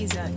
Tsiga.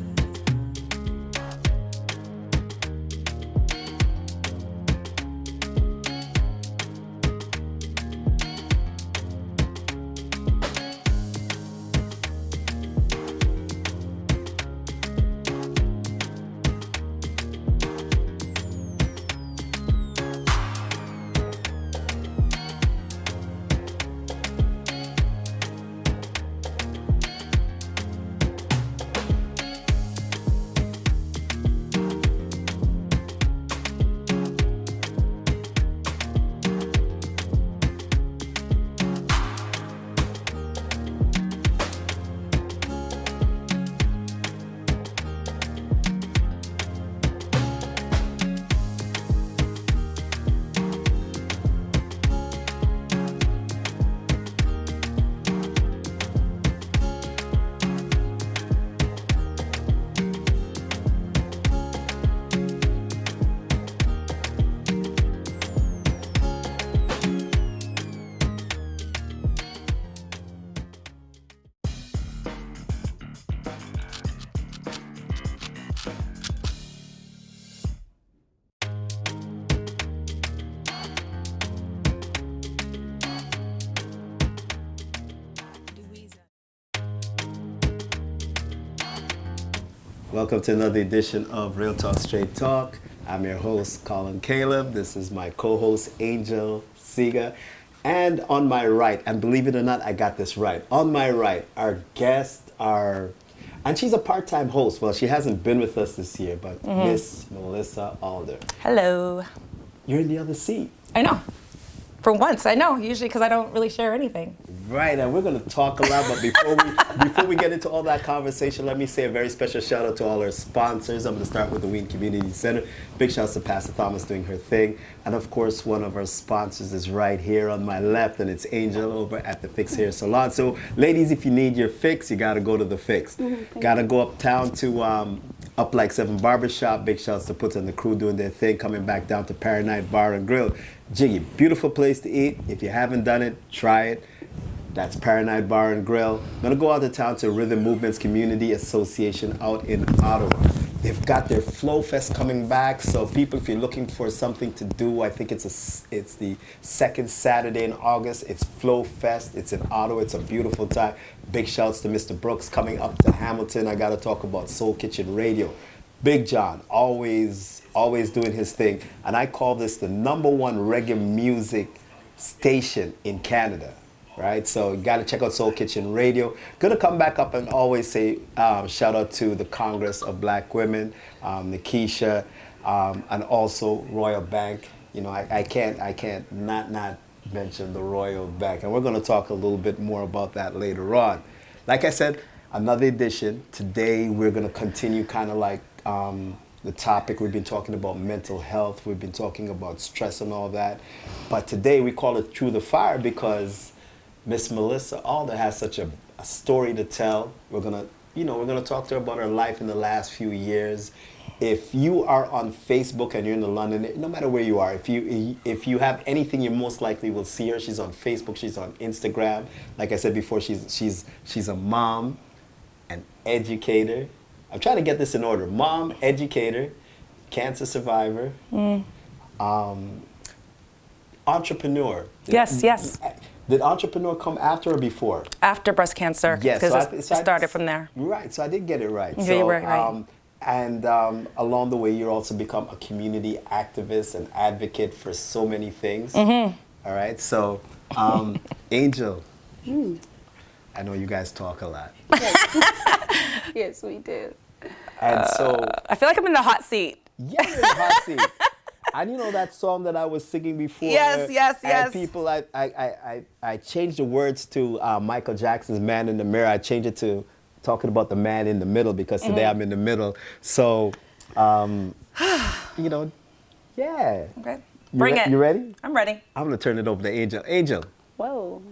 Welcome to another edition of Real Talk Straight Talk. I'm your host, Colin Caleb. This is my co-host, Angel Tsiga. And on my right, and believe it or not, I got this right. On my right, our guest, and she's a part-time host. Well, she hasn't been with us this year, but Miss Melissa Allder. Hello. You're in the other seat. I know. For once, I know. Usually because I don't really share anything. Right, and we're going to talk a lot, but before we get into all that conversation, let me say a very special shout out to all our sponsors. I'm going to start with the Wien Community Center. Big shout out to Pastor Thomas doing her thing. And of course, one of our sponsors is right here on my left, and it's Angel over at the Fix Hair Salon. So ladies, if you need your fix, you got to go to the Fix. Got to go uptown to Up Like 7 Barbershop. Big shouts to Put and the crew doing their thing. Coming back down to Paradise Bar and Grill. Jiggy, beautiful place to eat. If you haven't done it, try it. That's Paradise Bar and Grill. I'm going to go out of town to Rhythm Movements Community Association out in Ottawa. They've got their Flow Fest coming back. So people, if you're looking for something to do, I think it's the second Saturday in August. It's Flow Fest. It's in Ottawa. It's a beautiful time. Big shouts to Mr. Brooks coming up to Hamilton. I got to talk about Soul Kitchen Radio. Big John, always doing his thing. And I call this the #1 reggae music station in Canada. Right, so you got to check out Soul Kitchen Radio. Gonna come back up and always say shout out to the Congress of Black Women, Nikisha, and also Royal Bank. You know, I can't not mention the Royal Bank, and we're gonna talk a little bit more about that later on. Like I said, another edition. Today we're gonna continue kind of like the topic. We've been talking about mental health. We've been talking about stress and all that, but today we call it Through the Fire because Miss Melissa Allder has such a story to tell. We're gonna talk to her about her life in the last few years. If you are on Facebook and you're in the London, no matter where you are, if you have anything, you most likely will see her. She's on Facebook. She's on Instagram. Like I said before, she's a mom, an educator. I'm trying to get this in order. Mom, educator, cancer survivor, entrepreneur. Yes. Did entrepreneur come after or before? After breast cancer. Yes. Because it started from there. Right. So I did get it right. Yeah, so, you were right. And along the way, you're also become a community activist and advocate for so many things. All right. So, Angel, I know you guys talk a lot. Yes, we do. And so I feel like I'm in the hot seat. Yeah, you're in the hot seat. And you know that song that I was singing before? Yes. And people, I changed the words to Michael Jackson's Man in the Mirror. I changed it to talking about the man in the middle because today I'm in the middle. So, you know, yeah. Okay. Bring it. You ready? I'm ready. I'm going to turn it over to Angel. Angel. Whoa.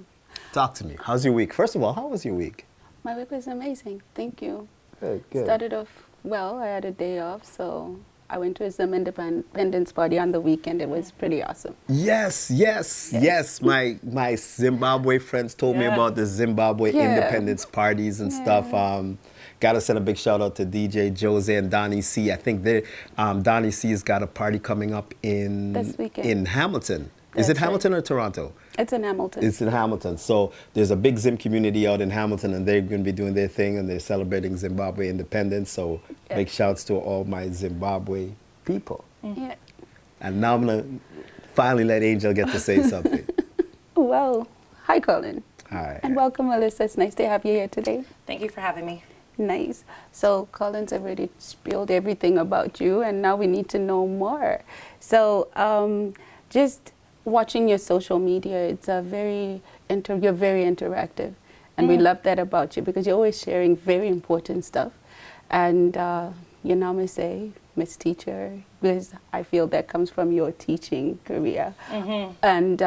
Talk to me. How's your week? First of all, how was your week? My week was amazing. Thank you. Good. Started off well. I had a day off, so I went to a Zim Independence Party on the weekend. It was pretty awesome. Yes. My Zimbabwe friends told me about the Zimbabwe independence parties and stuff. Gotta send a big shout out to DJ Jose and Donnie C. I think they Donnie C's got a party coming up This weekend. in Hamilton. Is it That's right. Hamilton or Toronto? It's in Hamilton. It's in Hamilton. So there's a big Zim community out in Hamilton, and they're going to be doing their thing, and they're celebrating Zimbabwe independence. So Yeah. big shouts to all my Zimbabwe people. Yeah. And now I'm going to finally let Angel get to say something. Well, hi, Colin. Hi. And welcome, Melissa. It's nice to have you here today. Thank you for having me. Nice. So Colin's already spilled everything about you, and now we need to know more. So just watching your social media, it's a you're very interactive, and we love that about you because you're always sharing very important stuff. And your name is Miss Teacher, because I feel that comes from your teaching career. And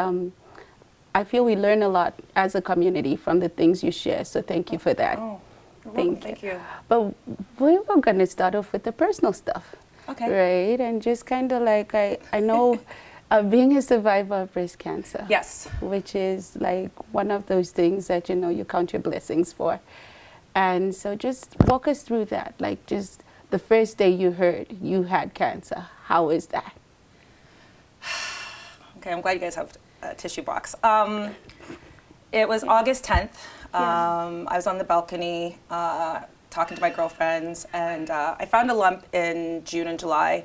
I feel we learn a lot as a community from the things you share. So thank you for that. Oh, Thank you. But we were going to start off with the personal stuff. Okay. Right? And just kind of like, I know being a survivor of breast cancer. Yes. Which is like one of those things that, you count your blessings for. And so just walk us through that. Like just the first day you heard you had cancer. How is that? Okay, I'm glad you guys have a tissue box. It was August 10th. I was on the balcony talking to my girlfriends, and I found a lump in June and July,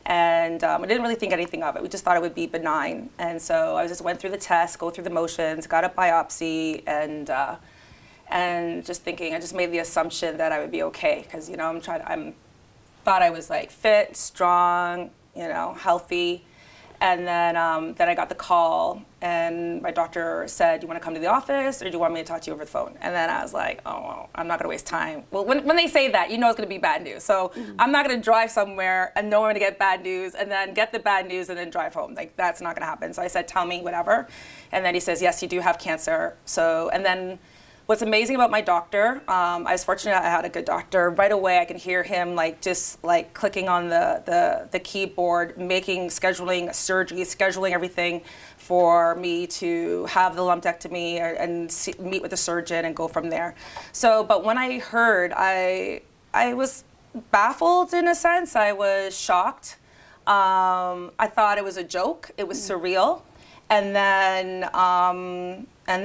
and I didn't really think anything of it. We just thought it would be benign, and so I just went through the test, go through the motions, got a biopsy, and just thinking, I just made the assumption that I would be okay, because thought I was like fit, strong, healthy. And then I got the call, and my doctor said, "Do you want to come to the office, or do you want me to talk to you over the phone?" And then I was like, "Oh, well, I'm not going to waste time." Well, when they say that, it's going to be bad news. So I'm not going to drive somewhere and know I'm going to get bad news, and then get the bad news and then drive home. Like, that's not going to happen. So I said, "Tell me whatever." And then he says, "Yes, you do have cancer." So, and then what's amazing about my doctor, I was fortunate I had a good doctor. Right away, I could hear him just clicking on the keyboard, scheduling surgery, scheduling everything for me to have the lumpectomy and meet with the surgeon and go from there. So, but when I heard, I was baffled in a sense. I was shocked. I thought it was a joke. It was surreal. And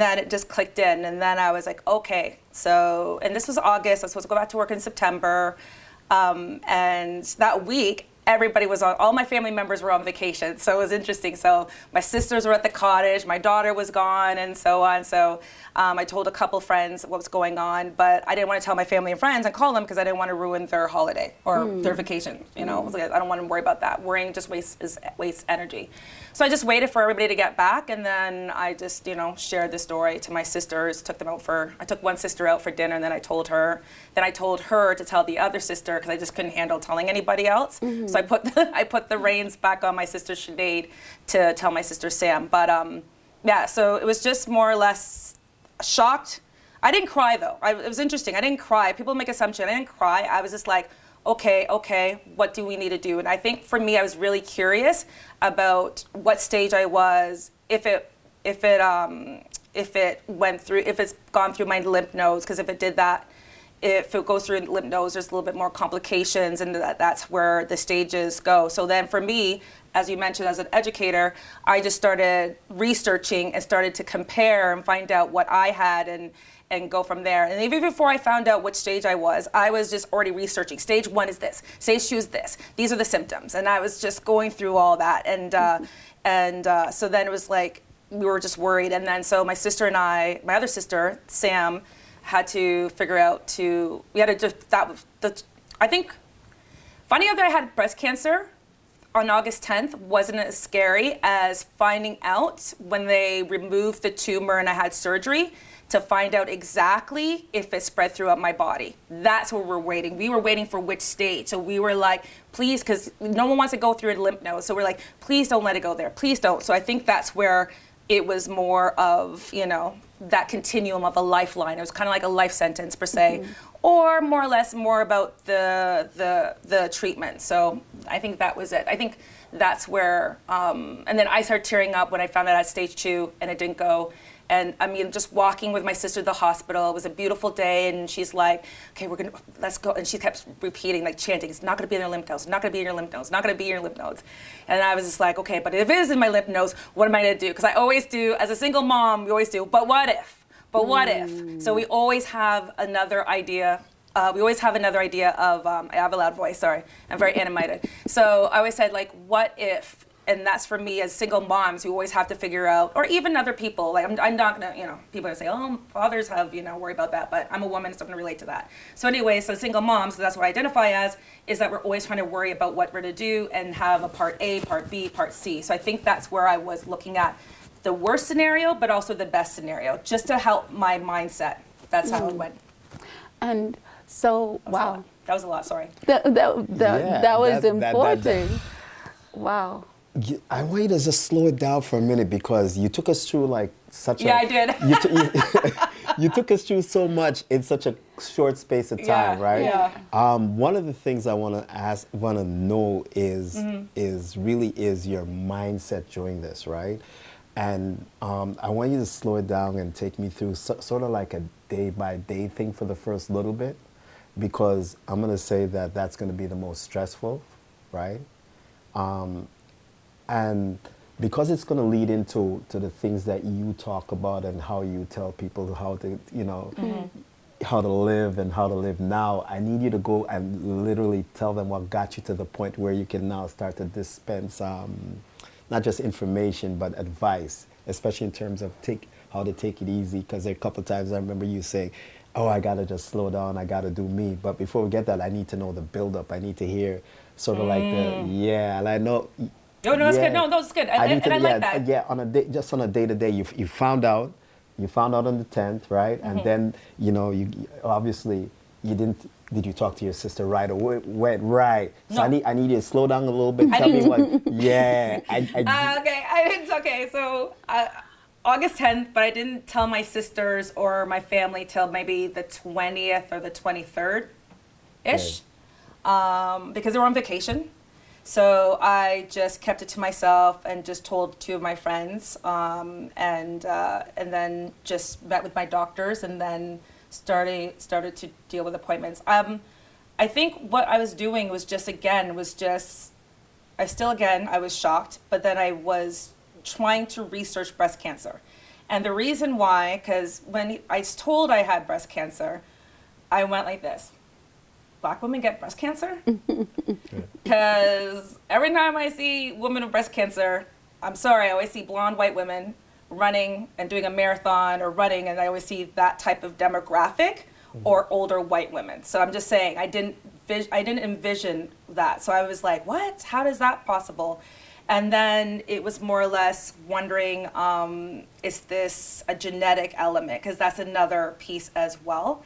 then it just clicked in, and then I was like, okay. So, and this was August. I was supposed to go back to work in September, and that week, all my family members were on vacation, so it was interesting. So my sisters were at the cottage, my daughter was gone, and so on. So I told a couple friends what was going on, but I didn't want to tell my family and friends and call them because I didn't want to ruin their holiday or their vacation. I was like, I don't want to worry about that. Worrying just wastes energy. So I just waited for everybody to get back, and then I just, shared the story to my sisters, I took one sister out for dinner, and then I told her. Then I told her to tell the other sister because I just couldn't handle telling anybody else. So I put the reins back on my sister Sinead to tell my sister Sam. But yeah, so it was just more or less shocked. I didn't cry though. It was interesting. I didn't cry. People make assumptions. I didn't cry. I was just like, okay, what do we need to do? And I think for me, I was really curious about what stage I was, if it's gone through my lymph nodes, because if it did that, if it goes through lymph nodes, there's a little bit more complications, and that's where the stages go. So then for me, as you mentioned, as an educator, I just started researching and started to compare and find out what I had and go from there. And even before I found out which stage I was just already researching. Stage 1 is this, stage 2 is this. These are the symptoms. And I was just going through all that. And so then it was like, we were just worried. And then so my sister and I, my other sister, Sam, had to figure out I think, finding out that I had breast cancer on August 10th wasn't as scary as finding out when they removed the tumor and I had surgery to find out exactly if it spread throughout my body. That's what we're waiting. We were waiting for which stage. So we were like, please, because no one wants to go through a lymph node. So we're like, please don't let it go there. Please don't. So I think that's where it was more of, that continuum of a lifeline. It was kind of like a life sentence per se, or more or less more about the treatment. So I think that was it. I think that's where, and then I started tearing up when I found out I had stage 2 and it didn't go. And I mean, just walking with my sister to the hospital, it was a beautiful day, and she's like, okay, let's go. And she kept repeating, like chanting, it's not gonna be in your lymph nodes, not gonna be in your lymph nodes, not gonna be in your lymph nodes. And I was just like, okay, but if it is in my lymph nodes, what am I gonna do? Because I always do, as a single mom, we always do, but what if? But what if? So we always have another idea. Of, I have a loud voice, sorry, I'm very animated. So I always said, like, what if? And that's for me as single moms, we always have to figure out, or even other people, like I'm not gonna, people are gonna say, oh, fathers have, worry about that, but I'm a woman, so I'm gonna relate to that. So anyway, so single moms, so that's what I identify as, is that we're always trying to worry about what we're gonna do and have a part A, part B, part C. So I think that's where I was looking at the worst scenario, but also the best scenario, just to help my mindset. That's how it went. And so, wow. That was a lot, sorry. That was important. Wow. I want you to just slow it down for a minute, because you took us through like such a... Yeah, I did. You took us through so much in such a short space of time, right? Yeah. One of the things I want to know is your mindset during this, right? And I want you to slow it down and take me through sort of like a day-by-day thing for the first little bit, because I'm going to say that that's going to be the most stressful, right? And because it's going to lead into the things that you talk about and how you tell people how to, how to live and how to live now, I need you to go and literally tell them what got you to the point where you can now start to dispense not just information, but advice, especially in terms of how to take it easy. Because a couple of times I remember you saying, oh, I got to just slow down, I got to do me. But before we get that, I need to know the build-up. I need to hear sort of like and I know... No, it's good. No, it's good. I like that. Yeah, on a day-to-day, you found out on the 10th, right? And then, you obviously, you didn't, did you talk to your sister right away? Right. So No. I need you to slow down a little bit. Tell me what, Okay, so August 10th, but I didn't tell my sisters or my family till maybe the 20th or the 23rd-ish, because they were on vacation. So I just kept it to myself and just told 2 of my friends, and then just met with my doctors, and then started to deal with appointments. I think what I was doing was I was shocked, but then I was trying to research breast cancer. And the reason why, because when I was told I had breast cancer, I went like this. Black women get breast cancer? Because every time I see women with breast cancer, I'm sorry, I always see blonde white women running and doing a marathon or running, and I always see that type of demographic or older white women. So I'm just saying, I didn't envision that. So I was like, what? How is that possible? And then it was more or less wondering, is this a genetic element? Because that's another piece as well.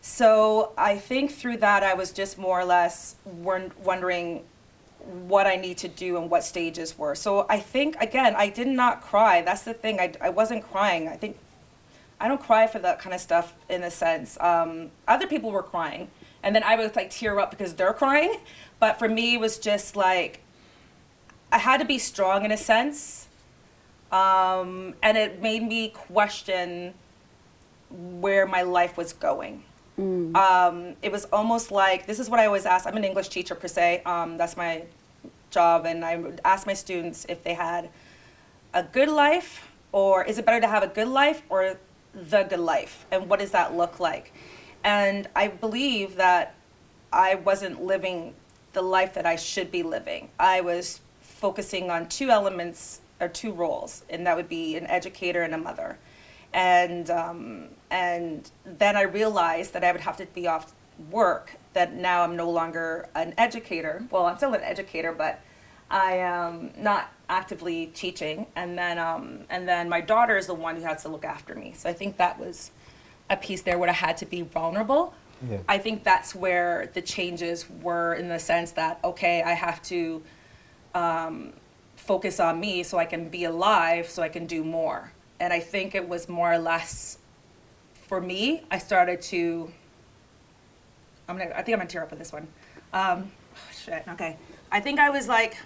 So I think through that, I was just more or less wondering what I need to do and what stages were. So I think, again, I did not cry. That's the thing. I wasn't crying. I think I don't cry for that kind of stuff in a sense. Other people were crying. And then I would like tear up because they're crying. But for me, it was just like, I had to be strong in a sense. And it made me question where my life was going. It was almost like, this is what I always ask. I'm an English teacher per se. That's my job. And I would ask my students if they had a good life, or is it better to have a good life or the good life? And what does that look like? And I believe that I wasn't living the life that I should be living. I was focusing on 2 elements or 2 roles, and that would be an educator and a mother. And then I realized that I would have to be off work, that now I'm no longer an educator. Well, I'm still an educator, but I am not actively teaching. And then my daughter is the one who has to look after me. So I think that was a piece there where I had to be vulnerable. Yeah. I think that's where the changes were, in the sense that, okay, I have to focus on me so I can be alive, so I can do more. And I think it was more or less, for me, I started to, I think I'm gonna tear up with this one. Okay. I think I was like,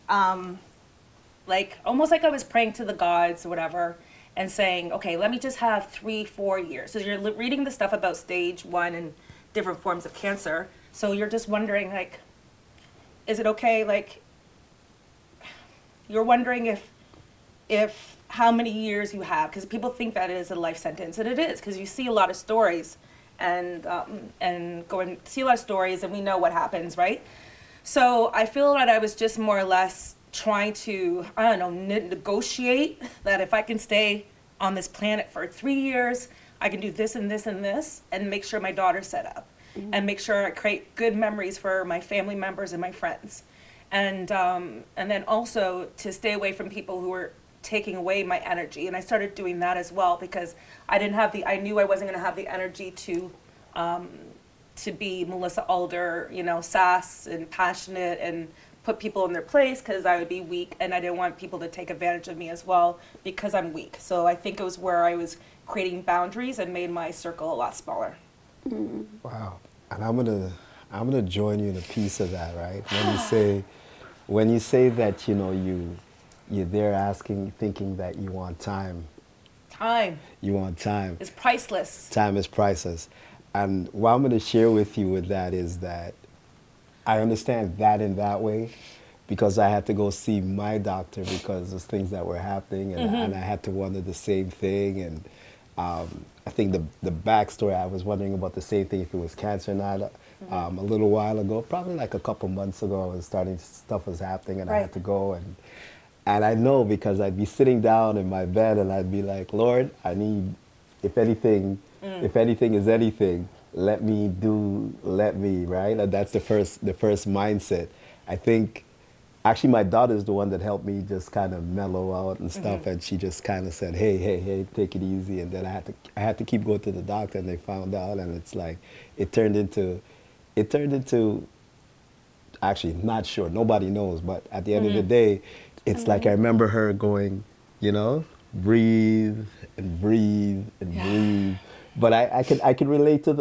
like almost like I was praying to the gods or whatever and saying, okay, let me just have 3-4 years. So you're reading the stuff about stage 1 and different forms of cancer. So you're just wondering, like, is it okay? Like, you're wondering if how many years you have, because people think that it is a life sentence, and it is, because you see a lot of stories and go and see a lot of stories, and we know what happens, right? So I feel that I was just more or less trying to, I don't know, negotiate that if I can stay on this planet for 3 years, I can do this and this and this, and make sure my daughter's set up, and make sure I create good memories for my family members and my friends, and then also to stay away from people who were taking away my energy. And I started doing that as well, because I knew I wasn't going to have the energy to be Melissa Allder, you know, sass and passionate and put people in their place, because I would be weak, and I didn't want people to take advantage of me as well because I'm weak. So I think it was where I was creating boundaries and made my circle a lot smaller. Wow. And I'm gonna join you in a piece of that, right? When you say that, you know, you're there thinking that you want time. Time. You want time. It's priceless. Time is priceless. And what I'm going to share with you with that is that I understand that in that way, because I had to go see my doctor because of things that were happening, and I had to wonder the same thing. And I think the backstory, I was wondering about the same thing, if it was cancer or not. A little while ago, probably like a couple months ago, stuff was happening, and I had to go. And I know, because I'd be sitting down in my bed and I'd be like, Lord, I need, if anything is anything, let me, right? And that's the first mindset. I think, actually my daughter's the one that helped me just kind of mellow out and stuff, and she just kind of said, hey, take it easy. And then I had to keep going to the doctor, and they found out, and it's like, it turned into, actually, not sure, nobody knows, but at the end of the day, it's like I remember her going, you know, breathe and breathe and breathe. But I can relate to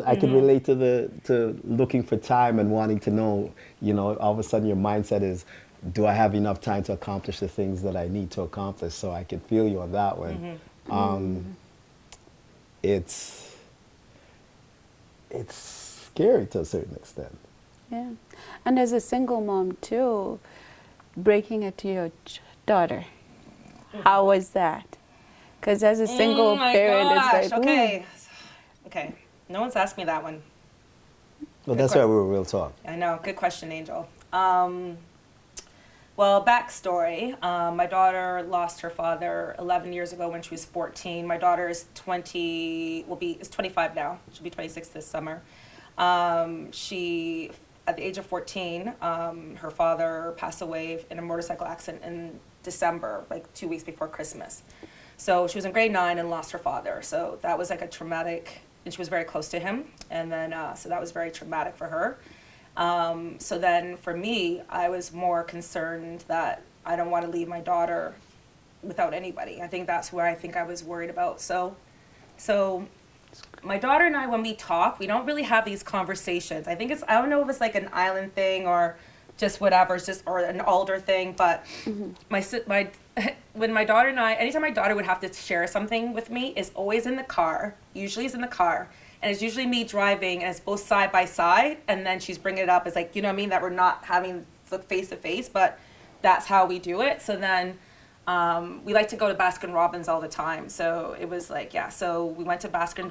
to looking for time and wanting to know, you know, all of a sudden your mindset is, do I have enough time to accomplish the things that I need to accomplish? So I can feel you on that one. It's scary to a certain extent. Yeah. And as a single mom too, breaking it to your daughter, how was that? Because as a single parent, it's like, okay, no one's asked me that one. Well, that's why we're real talk. I know, good question, Angel. Well, backstory, my daughter lost her father 11 years ago when she was 14. My daughter is 25 now. She'll be 26 this summer. At the age of 14, her father passed away in a motorcycle accident in December, like 2 weeks before Christmas. So she was in grade 9 and lost her father. So that was like a traumatic, and she was very close to him. And then, so that was very traumatic for her. So then for me, I was more concerned that I don't want to leave my daughter without anybody. I think that's where I was worried about. So my daughter and I, when we talk, we don't really have these conversations. I don't know if it's like an island thing or just whatever, or an Alder thing, but when my daughter and I, anytime my daughter would have to share something with me, is always in the car, usually is in the car, and it's usually me driving, and it's both side by side, and then she's bringing it up as like, you know what I mean, that we're not having the face to face, but that's how we do it. So then we like to go to Baskin Robbins all the time. So it was like, so we went to driving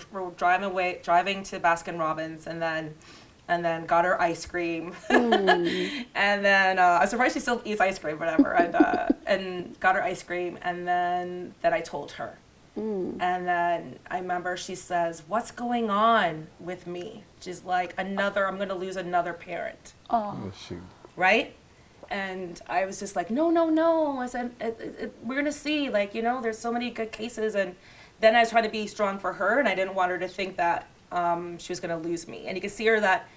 to Baskin Robbins, and then got her ice cream. And then I was surprised she still eats ice cream, whatever. And got her ice cream, and then I told her. And then I remember she says, "What's going on with me?" She's like, I'm going to lose another parent. Oh, shoot. Right? And I was just like, no. I said, we're going to see, like, you know, there's so many good cases. And then I was trying to be strong for her, and I didn't want her to think that she was going to lose me. And you can see that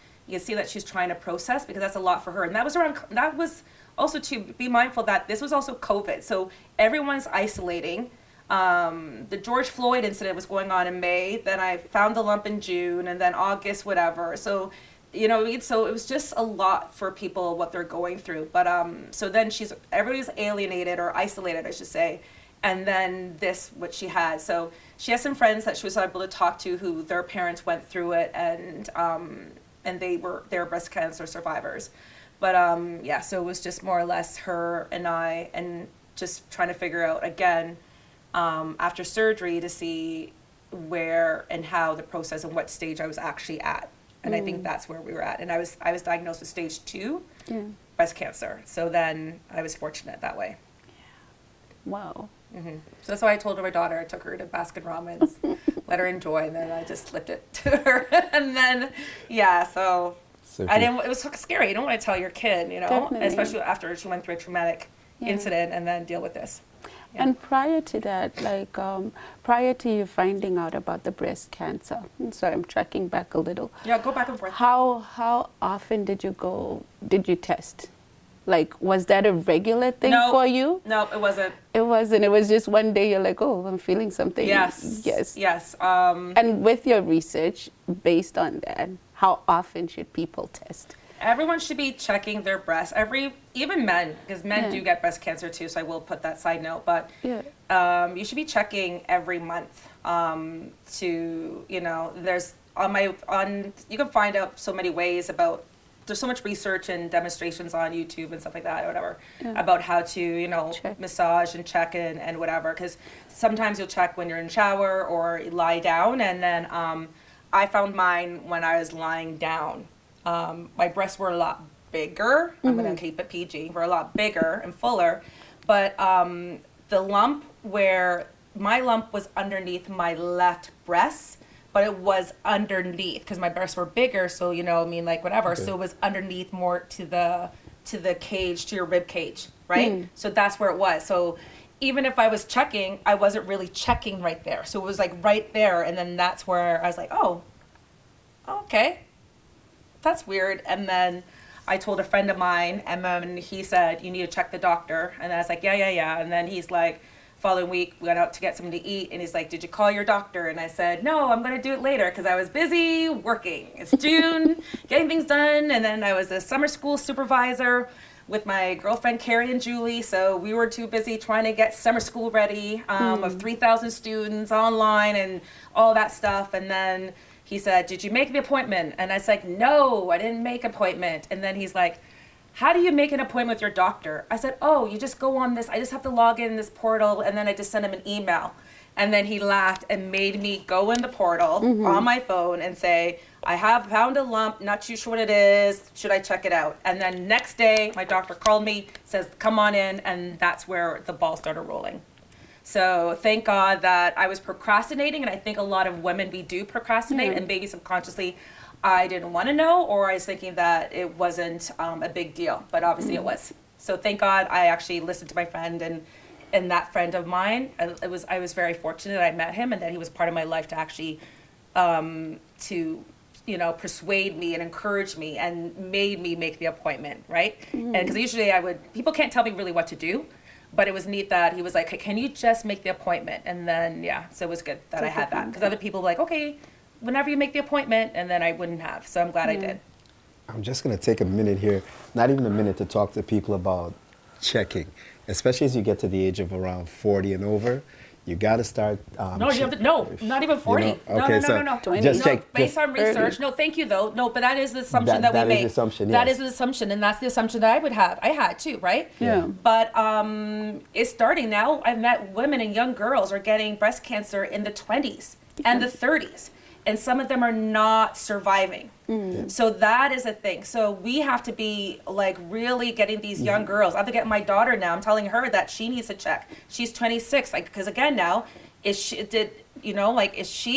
she's trying to process, because that's a lot for her. And that was also to be mindful that this was also COVID. So everyone's isolating. The George Floyd incident was going on in May. Then I found the lump in June, and then August, whatever. So you know what I mean? So it was just a lot for people, what they're going through. But so then everybody's alienated or isolated, I should say. And then what she had. So she has some friends that she was able to talk to who their parents went through it, and they were breast cancer survivors. But yeah, so it was just more or less her and I, and just trying to figure out again after surgery to see where and how the process and what stage I was actually at. And I think that's where we were at. And I was diagnosed with stage 2 breast cancer. So then I was fortunate that way. Wow. Mm-hmm. So that's why I told my daughter. I took her to Baskin Robbins, let her enjoy, and then I just slipped it to her. And then, yeah, so I didn't. It was so scary. You don't want to tell your kid, you know, Definitely. especially after she went through a traumatic incident and then deal with this. Yeah. And prior to that, like prior to you finding out about the breast cancer, sorry, I'm tracking back a little. Yeah, go back and forth. How often did you test? Like, was that a regular thing for you? No, it wasn't. It wasn't. It was just one day you're like, oh, I'm feeling something. Yes. Yes. Yes. And with your research, based on that, how often should people test? Everyone should be checking their breasts. Even men, because men do get breast cancer too. So I will put that side note. But you should be checking every month. To, you know, there's you can find out so many ways about. There's so much research and demonstrations on YouTube and stuff like that or whatever about how to, you know, massage and check and whatever. Because sometimes you'll check when you're in shower or lie down. And then I found mine when I was lying down. My breasts were a lot bigger. I'm going to keep it PG. Were a lot bigger and fuller. But the lump my lump was underneath my left breast. But it was underneath because my breasts were bigger, so you know, I mean, like whatever. Okay. So it was underneath more to the cage, to your rib cage, right? So that's where it was. So even if I was checking, I wasn't really checking right there. So it was like right there, and then that's where I was like, oh, okay, that's weird. And then I told a friend of mine, and then he said, you need to check the doctor. And I was like, yeah. And then he's like, following week, we went out to get something to eat, and he's like, did you call your doctor? And I said, no, I'm going to do it later because I was busy working. It's June, getting things done, and then I was a summer school supervisor with my girlfriend Carrie and Julie, so we were too busy trying to get summer school ready of 3,000 students online and all that stuff. And then he said, did you make the appointment? And I was like, no, I didn't make an appointment. And then he's like, how do you make an appointment with your doctor? I said, oh, you just go on this. I just have to log in this portal, and then I just send him an email. And then he laughed and made me go in the portal on my phone and say, I have found a lump, not too sure what it is. Should I check it out? And then next day, my doctor called me, says, come on in, and that's where the ball started rolling. So thank God that I was procrastinating, and I think a lot of women, we do procrastinate, and maybe subconsciously, I didn't want to know, or I was thinking that it wasn't a big deal, but obviously it was. So thank God I actually listened to my friend, and that friend of mine, I was very fortunate I met him, and that he was part of my life to actually to, you know, persuade me and encourage me and made me make the appointment, right? And because usually people can't tell me really what to do, but it was neat that he was like, hey, can you just make the appointment? And then, so it was good that I had that, because other people were like, okay, whenever you make the appointment, and then I wouldn't have. So I'm glad I did. I'm just going to take a minute here, not even a minute, to talk to people about checking, especially as you get to the age of around 40 and over. You got to start. No, you have to, no, not even 40. You know? Okay, no. Just check. Based on research. No, thank you though. No, but that is the assumption that we make. That is the assumption, yes. That is the assumption, and that's the assumption that I would have. I had too, right? Yeah. But it's starting now. I've met women and young girls are getting breast cancer in the 20s and the 30s. And some of them are not surviving. So that is a thing. So we have to be like really getting these young girls. I have to get my daughter now. I'm telling her that she needs to check. She's 26. Like, because again now, is she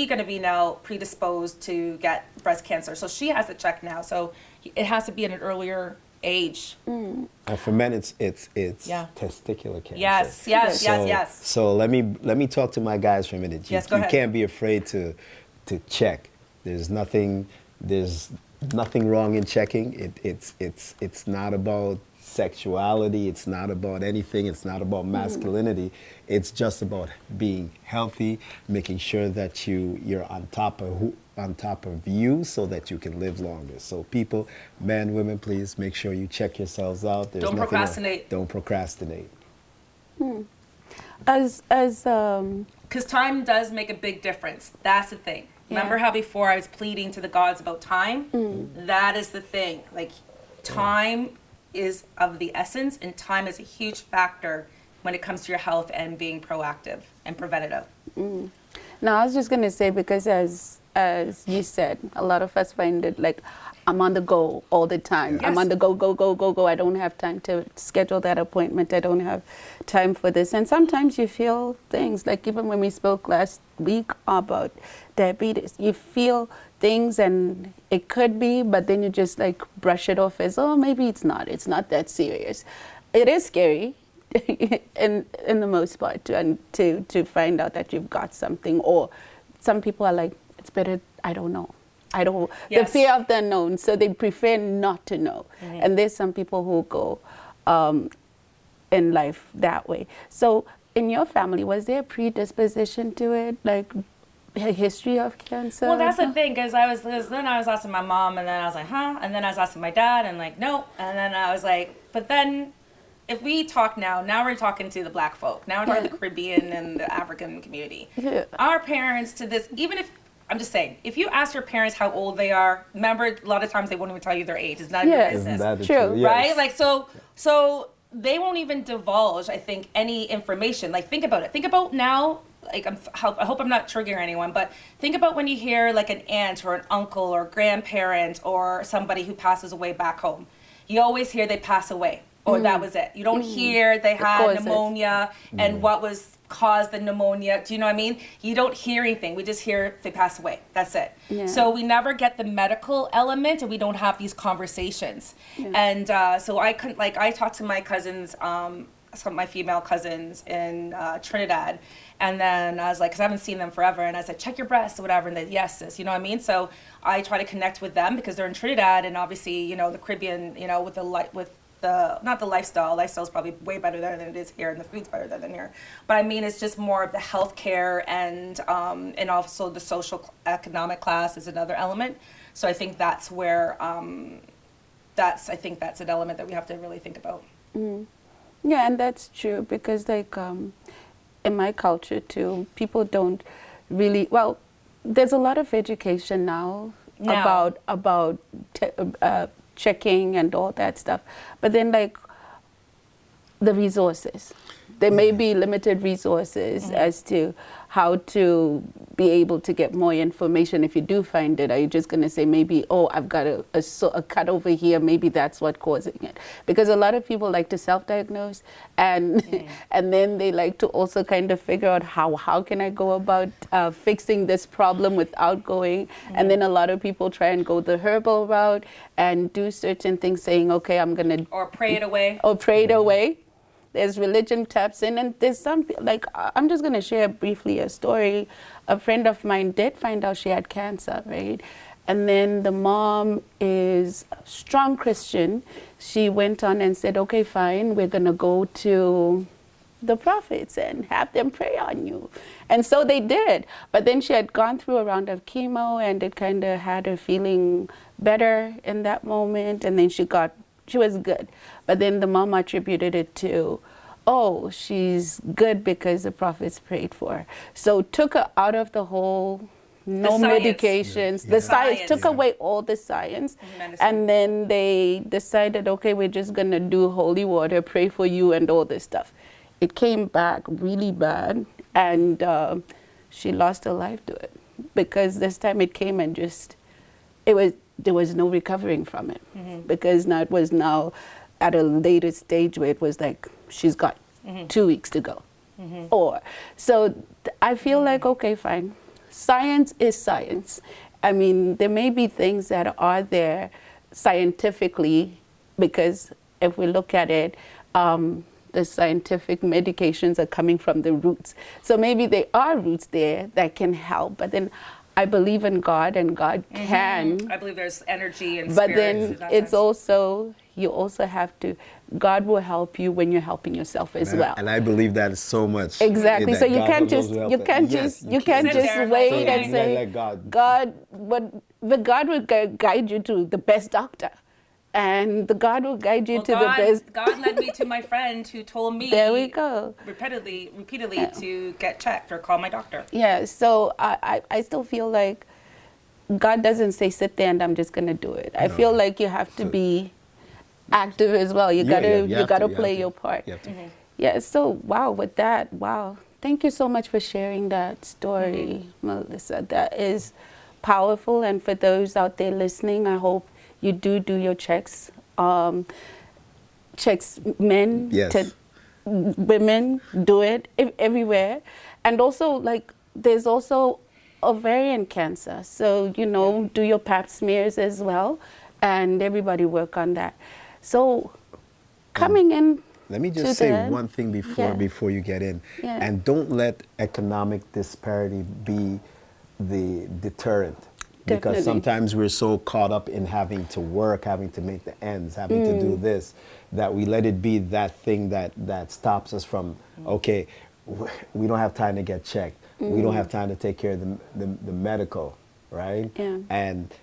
going to be now predisposed to get breast cancer? So she has to check now. So it has to be at an earlier age. And for men, it's testicular cancer. Yes. So let me talk to my guys for a minute. Yes, go ahead. You can't be afraid to check. There's nothing wrong in checking. It's not about sexuality. It's not about anything. It's not about masculinity. It's just about being healthy, making sure that you're on top of on top of you so that you can live longer. So people, men, women, please make sure you check yourselves out. Don't procrastinate. Don't procrastinate. As Because time does make a big difference. That's the thing. Remember how before I was pleading to the gods about time? That is the thing. Like, time is of the essence, and time is a huge factor when it comes to your health and being proactive and preventative. Now, I was just going to say, because as you said, a lot of us find it like, I'm on the go all the time. Yes. I'm on the go, go, go, go, go. I don't have time to schedule that appointment. I don't have time for this. And sometimes you feel things, like even when we spoke last week about diabetes, you feel things and it could be, but then you just like brush it off as, oh, maybe it's not that serious. It is scary in the most part to find out that you've got something, or some people are like, it's better, I don't know. The fear of the unknown, so they prefer not to know. And there's some people who go in life that way. So in your family, was there a predisposition to it, like a history of cancer? Well, that's the thing, because then I was asking my mom, and then I was like, huh? And then I was asking my dad, and like, no. And then I was like, but then if we talk now we're talking to the black folk. Now we're talking to the Caribbean and the African community. Our parents to this, even if, I'm just saying, if you ask your parents how old they are, remember, a lot of times they won't even tell you their age. It's none of your business. That is True. Yes. Right? Like, so they won't even divulge, I think, any information. Like, think about it. Think about now, like, I hope I'm not triggering anyone, but think about when you hear like an aunt or an uncle or grandparent or somebody who passes away back home. You always hear they pass away, or that was it. You don't hear they had pneumonia and what was caused the pneumonia. Do you know what I mean? You don't hear anything. We just hear they pass away. That's it. So we never get the medical element, and we don't have these conversations. And so I couldn't, like, I talked to my cousins, some of my female cousins in Trinidad, and then I was like, because I haven't seen them forever, and I said, check your breasts or whatever, and they, yes, sis, you know what I mean? So I try to connect with them because they're in Trinidad, and obviously, you know, the Caribbean, you know, with the not the lifestyle's probably way better there than it is here, and the food's better there than here. But I mean, it's just more of the healthcare and also the social economic class is another element. So I think that's where I think that's an element that we have to really think about. Yeah, and that's true, because like in my culture too, people don't really, well, there's a lot of education now. about checking and all that stuff, but then like the resources, there may be limited resources as to how to be able to get more information. If you do find it, are you just going to say maybe, oh, I've got a cut over here, maybe that's what's causing it? Because a lot of people like to self-diagnose, and and then they like to also kind of figure out how can I go about fixing this problem without going, and then a lot of people try and go the herbal route and do certain things, saying, okay, I'm going to... Or pray it away. Or pray it away. There's religion taps in, and there's some, like, I'm just going to share briefly a story. A friend of mine did find out she had cancer, right? And then the mom is a strong Christian. She went on and said, okay, fine, we're going to go to the prophets and have them pray on you. And so they did. But then she had gone through a round of chemo, and it kind of had her feeling better in that moment. And then she was good. But then the mom attributed it to, oh, she's good because the prophets prayed for her. So took her out of the whole, no medications. The science took away all the science. And then they decided, okay, we're just going to do holy water, pray for you and all this stuff. It came back really bad, and she lost her life to it, because this time it came and just, there was no recovering from it, because now it was at a later stage where it was like, she's got 2 weeks to go. So I feel like, okay, fine. Science is science. I mean, there may be things that are there scientifically, because if we look at it, the scientific medications are coming from the roots. So maybe there are roots there that can help, but then I believe in God, and God can. I believe there's energy and but spirits. then it's also you also have to, God will help you when you're helping yourself as well. And I believe that is so much. Exactly. that So you God can't will just, help you us. can't Yes, just, you can't sit just there and wait like, and say, let God. but God will guide you to the best doctor. And the God will guide you Well, to the best. God led me to my friend who told me There we go. repeatedly to get checked or call my doctor. Yeah, so I still feel like God doesn't say sit there and I'm just gonna do it. I feel like you have to be active as well. You gotta play your part. You have to. Yeah, so wow, with that, wow. Thank you so much for sharing that story, Melissa. That is powerful, and for those out there listening, I hope you do your checks. Checks men Yes. to women, do it everywhere. And also, like, there's also ovarian cancer. So, you know, do your pap smears as well, and everybody work on that. So, coming in. Let me to just say the- one thing before you get in. Yeah. And don't let economic disparity be the deterrent. Because Definitely. sometimes we're so caught up in having to work, having to make the ends, having to do this, that we let it be that thing that stops us from, okay, we don't have time to get checked. We don't have time to take care of the medical, right? Yeah. And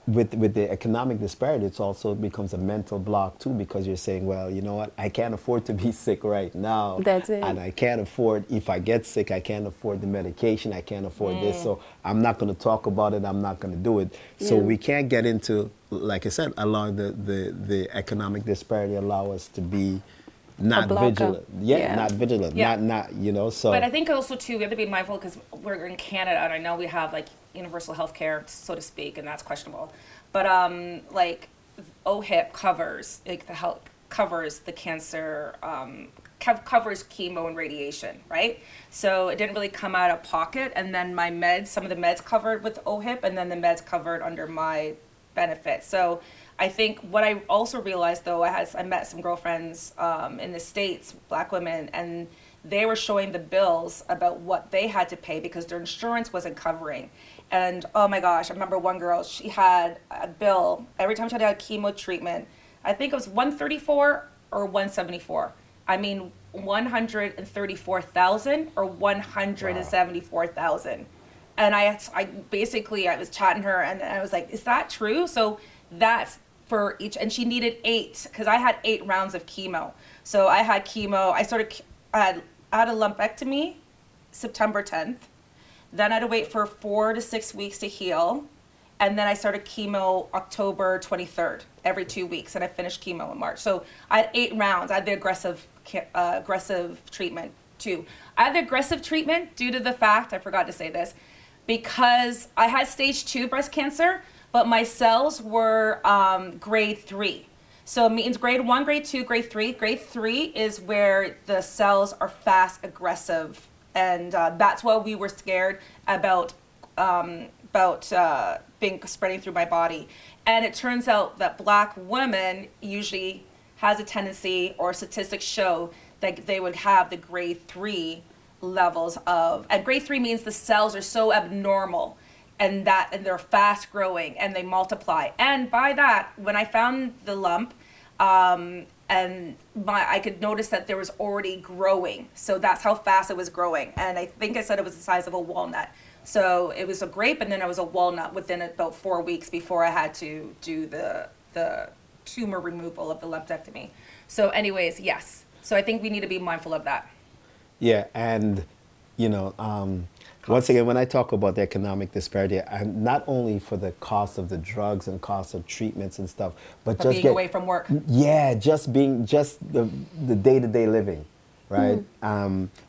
with the economic disparity, it also becomes a mental block too, because you're saying, well, you know what, I can't afford to be sick right now. That's it. And I can't afford, if I get sick, I can't afford the medication, I can't afford this, so I'm not going to talk about it, I'm not going to do it. So Yeah. we can't get into, like I said, allowing the economic disparity allow us to be not blocker. vigilant. Not vigilant. Yeah. Not, you know, so. But I think also too, we have to be mindful because we're in Canada, and I know we have like universal health care, so to speak, and that's questionable. But like OHIP covers, like the health covers the cancer, covers chemo and radiation, right? So it didn't really come out of pocket, and then my meds, some of the meds covered with OHIP, and then the meds covered under my benefit. So I think what I also realized though, I met some girlfriends in the States, Black women, and they were showing the bills about what they had to pay because their insurance wasn't covering. And oh my gosh, I remember one girl, she had a bill every time she had a chemo treatment. I think it was 134 or 174. I mean, 134,000 or 174,000. And I basically, I was chatting her and I was like, is that true? So that's for each, and she needed 8, because I had 8 rounds of chemo. So I had chemo, I had a lumpectomy September 10th. Then I had to wait for 4 to 6 weeks to heal. And then I started chemo October 23rd, every 2 weeks. And I finished chemo in March. So I had 8 rounds. I had the aggressive treatment too. I had the aggressive treatment due to the fact, I forgot to say this, because I had stage 2 breast cancer, but my cells were grade 3. So it means grade 1, grade 2, grade 3. Grade 3 is where the cells are fast aggressive. And that's why we were scared about being spreading through my body. And it turns out that Black women usually has a tendency, or statistics show that they would have the grade 3 levels of, and grade 3 means the cells are so abnormal and they're fast growing and they multiply. And by that, when I found the lump, I could notice that there was already growing. So that's how fast it was growing. And I think I said it was the size of a walnut. So it was a grape, and then it was a walnut within about 4 weeks before I had to do the tumor removal of the lumpectomy. So anyways, yes. So I think we need to be mindful of that. Yeah, and you know, once again, when I talk about the economic disparity, I'm not only for the cost of the drugs and cost of treatments and stuff, but just being away from work. Yeah, just the day-to-day living, right?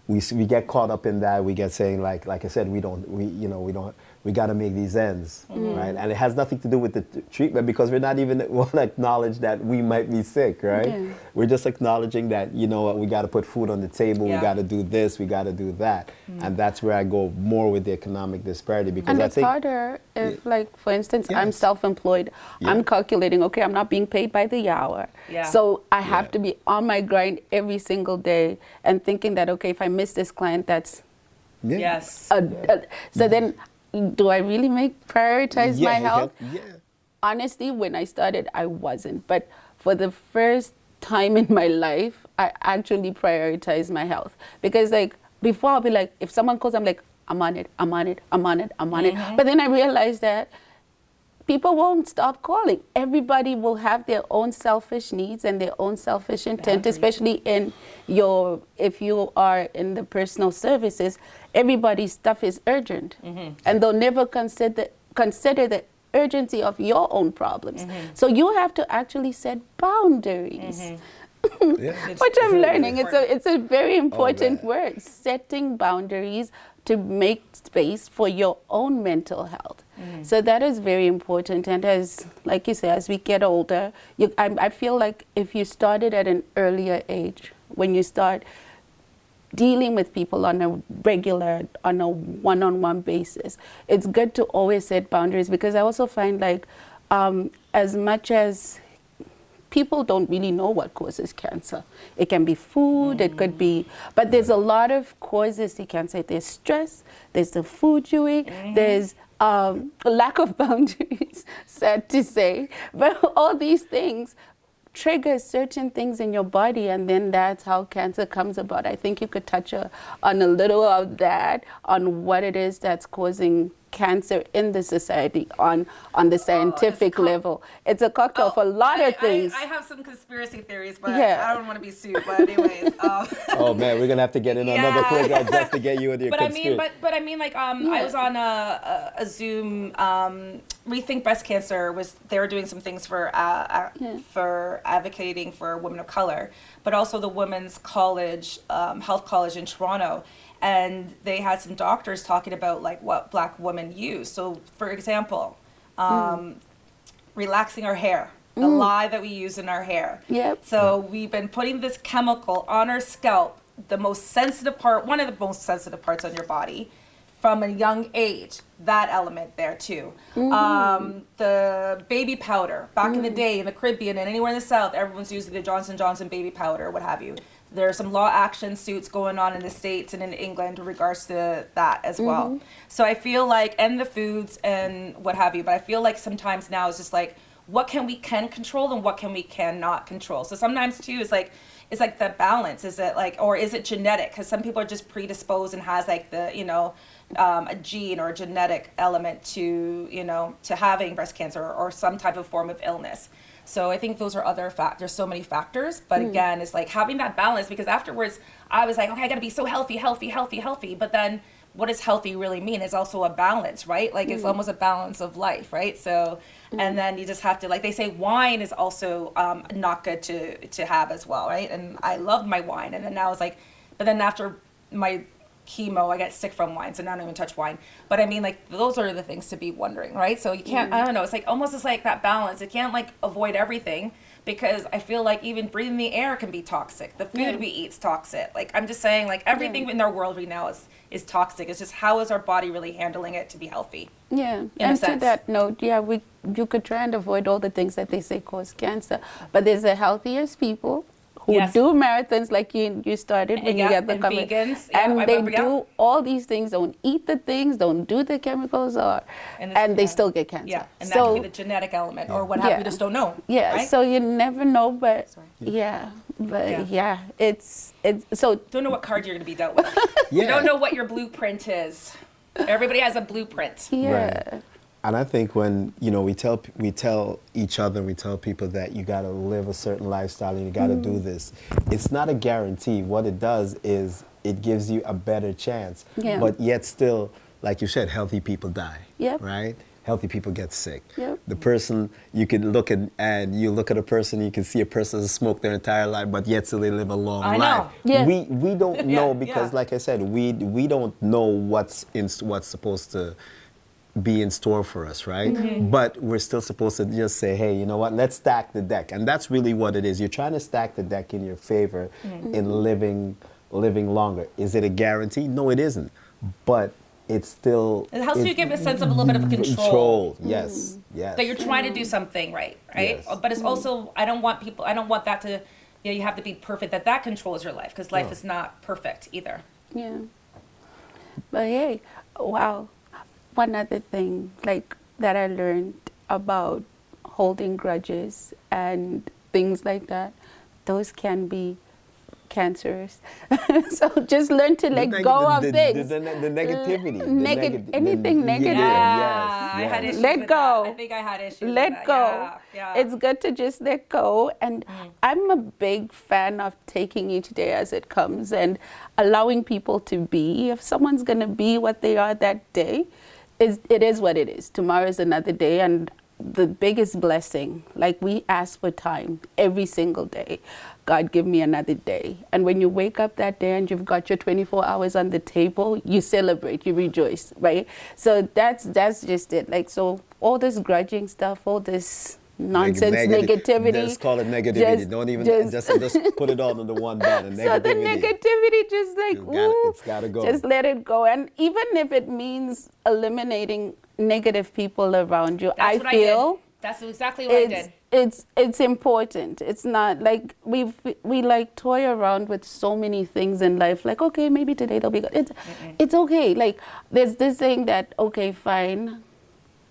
We get caught up in that. We get saying like I said, we got to make these ends, right? And it has nothing to do with the treatment, because we're not even want to acknowledge that we might be sick, right? Yeah. We're just acknowledging that, you know what, we got to put food on the table, Yeah. we got to do this, we got to do that. And that's where I go more with the economic disparity, because And I it's think harder if, like, for instance, I'm Yes. self-employed. Yeah. I'm calculating, okay, I'm not being paid by the hour. Yeah. So I have Yeah. to be on my grind every single day and thinking that, okay, if I miss this client, that's yeah. Yes. so then do I really prioritize my Yeah, health? yeah. Honestly, when I started, I wasn't. But for the first time in my life, I actually prioritize my health. Because like before I'll be like, if someone calls, I'm like, I'm on it, I'm on it, I'm on it, I'm on it. But then I realized that people won't stop calling. Everybody will have their own selfish needs and their own selfish intent, especially in if you are in the personal services, everybody's stuff is urgent. And they'll never consider the urgency of your own problems. So you have to actually set boundaries. Which I'm learning. It's a very important word, setting boundaries to make space for your own mental health. So that is very important. And as, like you say, as we get older, I feel like if you started at an earlier age, when you start dealing with people on a one-on-one basis, it's good to always set boundaries, because I also find like as much as people don't really know what causes cancer. It can be food, it could be, but there's a lot of causes to cancer. There's stress, there's the food you eat, there's lack of boundaries, sad to say, but all these things trigger certain things in your body, and then that's how cancer comes about. I think you could touch on a little of that, on what it is that's causing cancer in the society on the scientific level. It's a cocktail of a lot of things. I have some conspiracy theories, but I don't want to be sued. But anyways. Oh man, we're gonna have to get in another program just to get you into your conspiracy. But I mean, like, I was on a Zoom. Rethink Breast Cancer they were doing some things for advocating for women of color, but also the Women's College, Health College in Toronto. And they had some doctors talking about like what Black women use. So for example, relaxing our hair, the lye that we use in our hair. So we've been putting this chemical on our scalp, the most sensitive part, one of the most sensitive parts on your body, from a young age, that element there too. The baby powder, back in the day in the Caribbean and anywhere in the South, everyone's using the Johnson & Johnson baby powder, what have you. There are some law action suits going on in the States and in England in regards to that as well. So I feel like, and the foods and what have you, but I feel like sometimes now it's just like, what can we control and what can we cannot control? So sometimes too, it's like the balance. Is it like, or is it genetic? Because some people are just predisposed and has like the, a gene or a genetic element to, to having breast cancer or some type of form of illness. So I think those are other factors. There's so many factors, but again, it's like having that balance, because afterwards I was like, okay, I got to be so healthy. But then what does healthy really mean? It's also a balance, right? Like it's almost a balance of life, right? So, and then you just have to, like they say, wine is also not good to have as well, right? And I loved my wine. And then now it's like, but then after my chemo, I get sick from wine, so now I don't even touch wine. But I mean, like, those are the things to be wondering, right? So you can't, I don't know, it's like almost it's like that balance. You can't like avoid everything, because I feel like even breathing the air can be toxic. The food we eat is toxic. Like, I'm just saying, like, everything in our world right now is toxic. It's just how is our body really handling it to be healthy? Yeah, and to that note, you could try and avoid all the things that they say cause cancer, but there's the healthiest people who do marathons like you started when you get the vegans, and they do all these things, don't eat the things, don't do the chemicals, and they still get cancer. Yeah, and that could be the genetic element or what have you just don't know. Yeah, right? so you never know, but it's so don't know what card you're going to be dealt with. You don't know what your blueprint is. Everybody has a blueprint. Yeah. Right. And I think when, we tell each other, we tell people that you got to live a certain lifestyle and you got to do this. It's not a guarantee. What it does is it gives you a better chance. Yeah. But yet still, like you said, healthy people die. Yep. Right? Healthy people get sick. Yep. The person, you can look at, and you look at a person, you can see a person has smoked their entire life, but yet still they live a long life. know. Yeah. We don't know because, like I said, we don't know what's supposed to be in store for us, right? But we're still supposed to just say, hey, you know what, let's stack the deck. And that's really what it is. You're trying to stack the deck in your favor in living longer. Is it a guarantee? No, it isn't. But it's still... It helps you give a sense of a little bit of control. Yes, yes. That you're trying to do something right? Yes. But it's also, I don't want that to, you have to be perfect, that controls your life, because life is not perfect either. Yeah. But hey, wow. One other thing, like, that I learned about holding grudges and things like that, those can be cancerous. So just learn to let go of things. The negativity. Anything negative. Yeah, I had issues Let with go. that. I think I had issues with Let that. go. Yeah. It's good to just let go. And I'm a big fan of taking each day as it comes and allowing people to be. If someone's going to be what they are that day, it is what it is. Tomorrow is another day. And the biggest blessing, like we ask for time every single day. God, give me another day. And when you wake up that day and you've got your 24 hours on the table, you celebrate, you rejoice, right? So that's just it. Like, so all this grudging stuff, all this nonsense, negativity. Just call it negativity. Don't even, just put it all into one bag. So the negativity, just like, it's gotta go. Just let it go. And even if it means eliminating negative people around you, I feel that's exactly what I did. It's important. It's not like we like toy around with so many things in life. Like, okay, maybe today they'll be good. It's okay. Like, there's this thing that, okay, fine.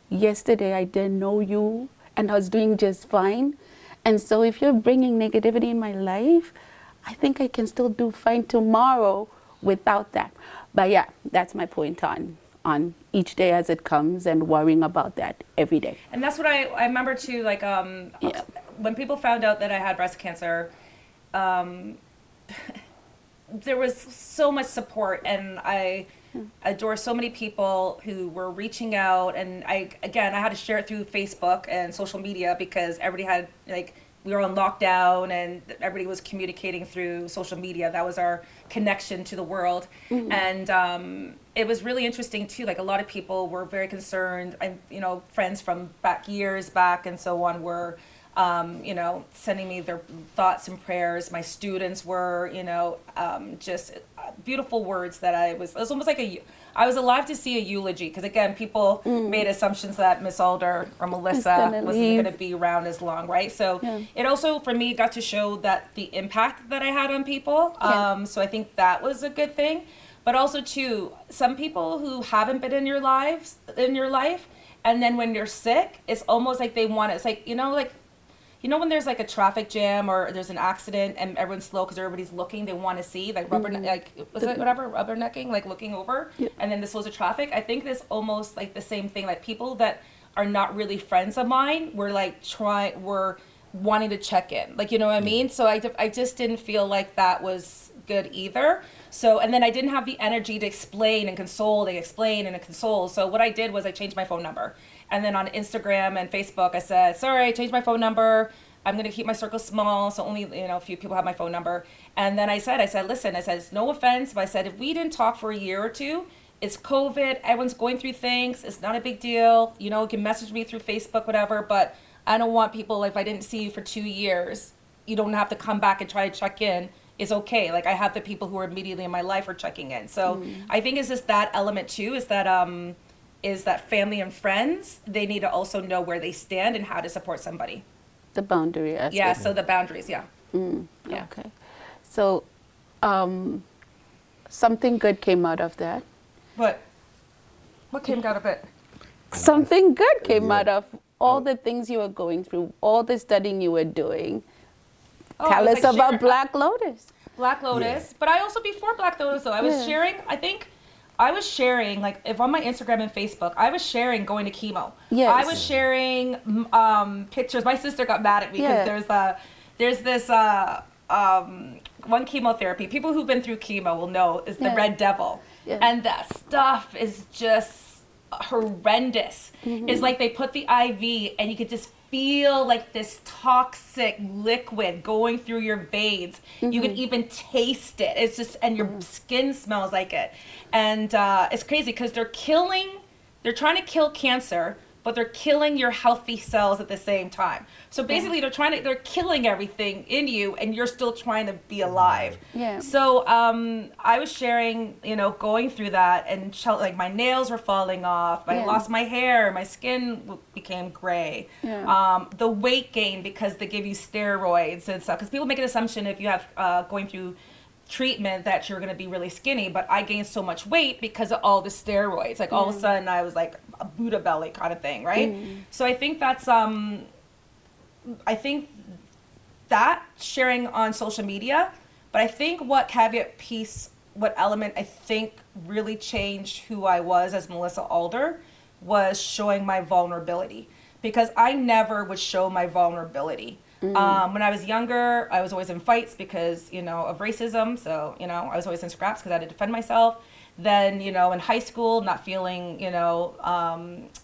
Yesterday I didn't know you and I was doing just fine. And so if you're bringing negativity in my life, I think I can still do fine tomorrow without that. But yeah, that's my point on each day as it comes and worrying about that every day. And that's what I remember too, like when people found out that I had breast cancer, there was so much support, and I adore so many people who were reaching out, and I had to share it through Facebook and social media because everybody had, like, we were on lockdown and everybody was communicating through social media. That was our connection to the world. And it was really interesting too. Like, a lot of people were very concerned. Friends from years back and so on were, sending me their thoughts and prayers. My students were, just beautiful words that it was almost like I was alive to see a eulogy, because again, people made assumptions that Miss Alder or Melissa wasn't going to be around as long, right? So it also, for me, got to show that the impact that I had on people. So I think that was a good thing. But also too, some people who haven't been in your life, and then when you're sick, it's almost like they want it. It's like, when there's like a traffic jam or there's an accident and everyone's slow because everybody's looking, they want to see, like rubbernecking, like looking over, and then this slows the traffic. I think this almost like the same thing. Like, people that are not really friends of mine were were wanting to check in, like, you know what I mean? So I just didn't feel like that was good either. So, and then I didn't have the energy to explain and console. So what I did was I changed my phone number. And then on Instagram and Facebook, I said, sorry, I changed my phone number. I'm going to keep my circle small, so only, a few people have my phone number. And then I said, listen, it's no offense, but I said, if we didn't talk for a year or two, it's COVID, everyone's going through things, it's not a big deal. You can message me through Facebook, whatever, but I don't want people, like, if I didn't see you for 2 years, you don't have to come back and try to check in. It's okay. Like, I have the people who are immediately in my life are checking in. So I think it's just that element too, is that family and friends, they need to also know where they stand and how to support somebody. The boundary aspect. Yeah, so the boundaries, yeah. Yeah. Okay. So something good came out of that. What came out of it? Something good came out of all the things you were going through, all the studying you were doing. Tell us about Black Lotus. Black Lotus. But I also, before Black Lotus, though, I was sharing, like, if on my Instagram and Facebook, I was sharing going to chemo. Yes. I was sharing pictures. My sister got mad at me because there's this one chemotherapy. People who've been through chemo will know is the Red Devil. Yeah. And that stuff is just horrendous. It's like they put the IV and you could just feel like this toxic liquid going through your veins. You can even taste it. It's just, and your skin smells like it. And it's crazy because they're trying to kill cancer, but they're killing your healthy cells at the same time. So basically they're killing everything in you and you're still trying to be alive. Yeah. So I was sharing, going through that, and like my nails were falling off. I lost my hair, my skin became gray. Yeah. The weight gain because they give you steroids and stuff. Because people make an assumption if you have going through treatment that you're going to be really skinny, but I gained so much weight because of all the steroids. Like all of a sudden I was like a Buddha belly kind of thing, right? So I think that's I think that sharing on social media, but I think what caveat piece, what element I think really changed who I was as Melissa Allder was showing my vulnerability, because I never would show my vulnerability. When I was younger, I was always in fights because, you know, of racism. So, you know, I was always in scraps because I had to defend myself. Then, you know, in high school, not feeling, you know,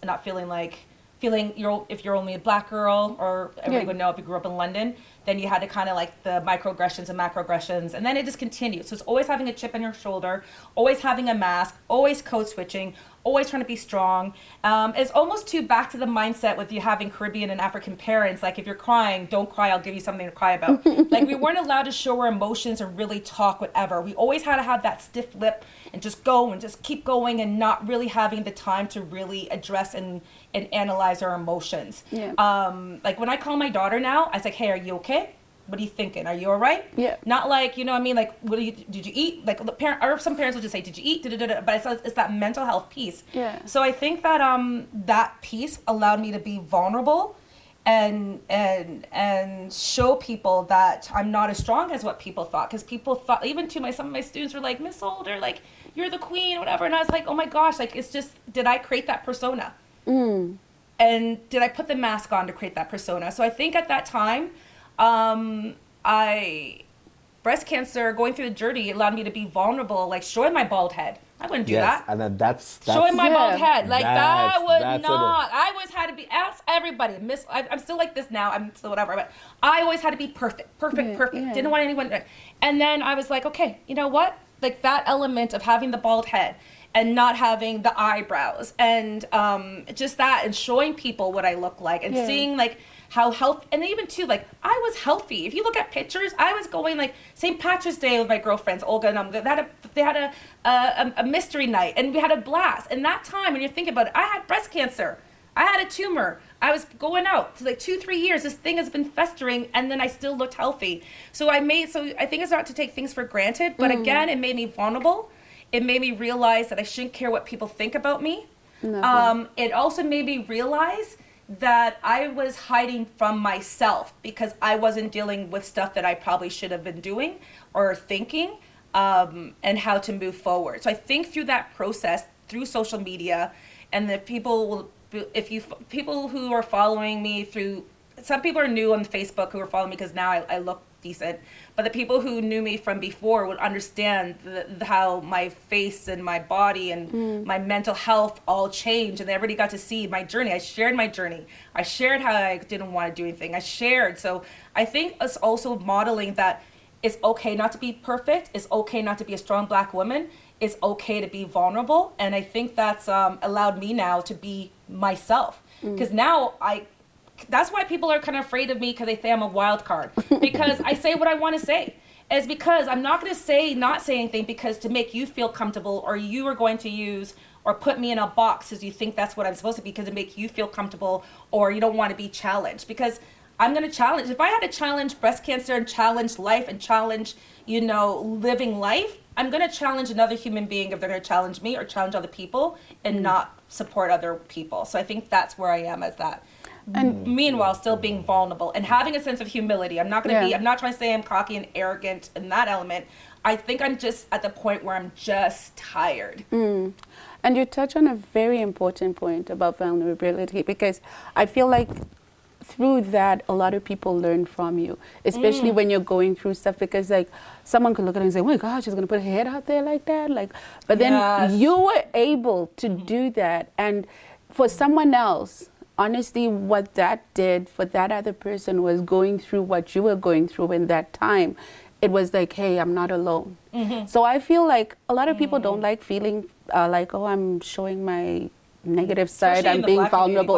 not feeling like, if you're only a black girl, or everybody would know if you grew up in London, then you had to kind of like the microaggressions and macroaggressions, and then it just continued. So it's always having a chip on your shoulder, always having a mask, always code switching, always trying to be strong. It's almost too back to the mindset with you having Caribbean and African parents, like if you're crying, don't cry, I'll give you something to cry about. Like we weren't allowed to show our emotions or really talk whatever. We always had to have that stiff lip and just go and just keep going, and not really having the time to really address and analyze our emotions. Yeah. Like when I call my daughter now, I was like, hey, are you okay? What are you thinking? Are you all right? Yeah. Not like, you know what I mean? Like, did you eat? Like the parent, or some parents will just say, did you eat? Da-da-da-da. But it's that mental health piece. Yeah. So I think that that piece allowed me to be vulnerable and show people that I'm not as strong as what people thought. Because people thought, even to some of my students were like, Miss Allder, like, you're the queen, whatever. And I was like, oh my gosh, like, it's just, did I create that persona? And did I put the mask on to create that persona? So I think at that time, breast cancer, going through the journey, allowed me to be vulnerable, like showing my bald head. I wouldn't do that. And then that's showing my bald head. Like that would not. I always had to be, ask everybody. I'm still like this now. I'm still whatever. But I always had to be perfect. Yeah. Didn't want anyone. And then I was like, okay, you know what? Like that element of having the bald head and not having the eyebrows, and just that, and showing people what I look like, and seeing like how healthy, and even too, like I was healthy. If you look at pictures, I was going like St. Patrick's Day with my girlfriends, Olga and they had a mystery night, and we had a blast. And that time, when you think about it, I had breast cancer, I had a tumor, I was going out for like 2-3 years. This thing has been festering, and then I still looked healthy. So I think it's not to take things for granted, but again, it made me vulnerable. It made me realize that I shouldn't care what people think about me. It also made me realize that I was hiding from myself because I wasn't dealing with stuff that I probably should have been doing or thinking, and how to move forward. So I think through that process, through social media, and the people who are following me through, some people are new on Facebook who are following me because now I look decent, but the people who knew me from before would understand how my face and my body and my mental health all changed, and everybody got to see my journey. I shared my journey. I shared how I didn't want to do anything. I shared. So I think it's also modeling that it's okay not to be perfect. It's okay not to be a strong Black woman. It's okay to be vulnerable. And I think that's allowed me now to be myself, because now that's why people are kind of afraid of me, because they say I'm a wild card, because I say what I want to say. It's because I'm not going to not say anything because to make you feel comfortable, or you are going to use or put me in a box because you think that's what I'm supposed to be, because to make you feel comfortable, or you don't want to be challenged. Because I'm going to challenge. If I had to challenge breast cancer and challenge life and challenge, living life, I'm going to challenge another human being if they're going to challenge me or challenge other people and not support other people. So I think that's where I am as that. And meanwhile, still being vulnerable and having a sense of humility. I'm not trying to say I'm cocky and arrogant in that element. I think I'm just at the point where I'm just tired. And you touch on a very important point about vulnerability, because I feel like through that, a lot of people learn from you, especially when you're going through stuff, because like someone could look at it and say, oh my gosh, she's going to put her head out there like that. But then you were able to do that. And for someone else, honestly, what that did for that other person was going through what you were going through in that time. It was like, hey, I'm not alone. So I feel like a lot of people don't like feeling like, oh, I'm showing my negative side, I'm being vulnerable.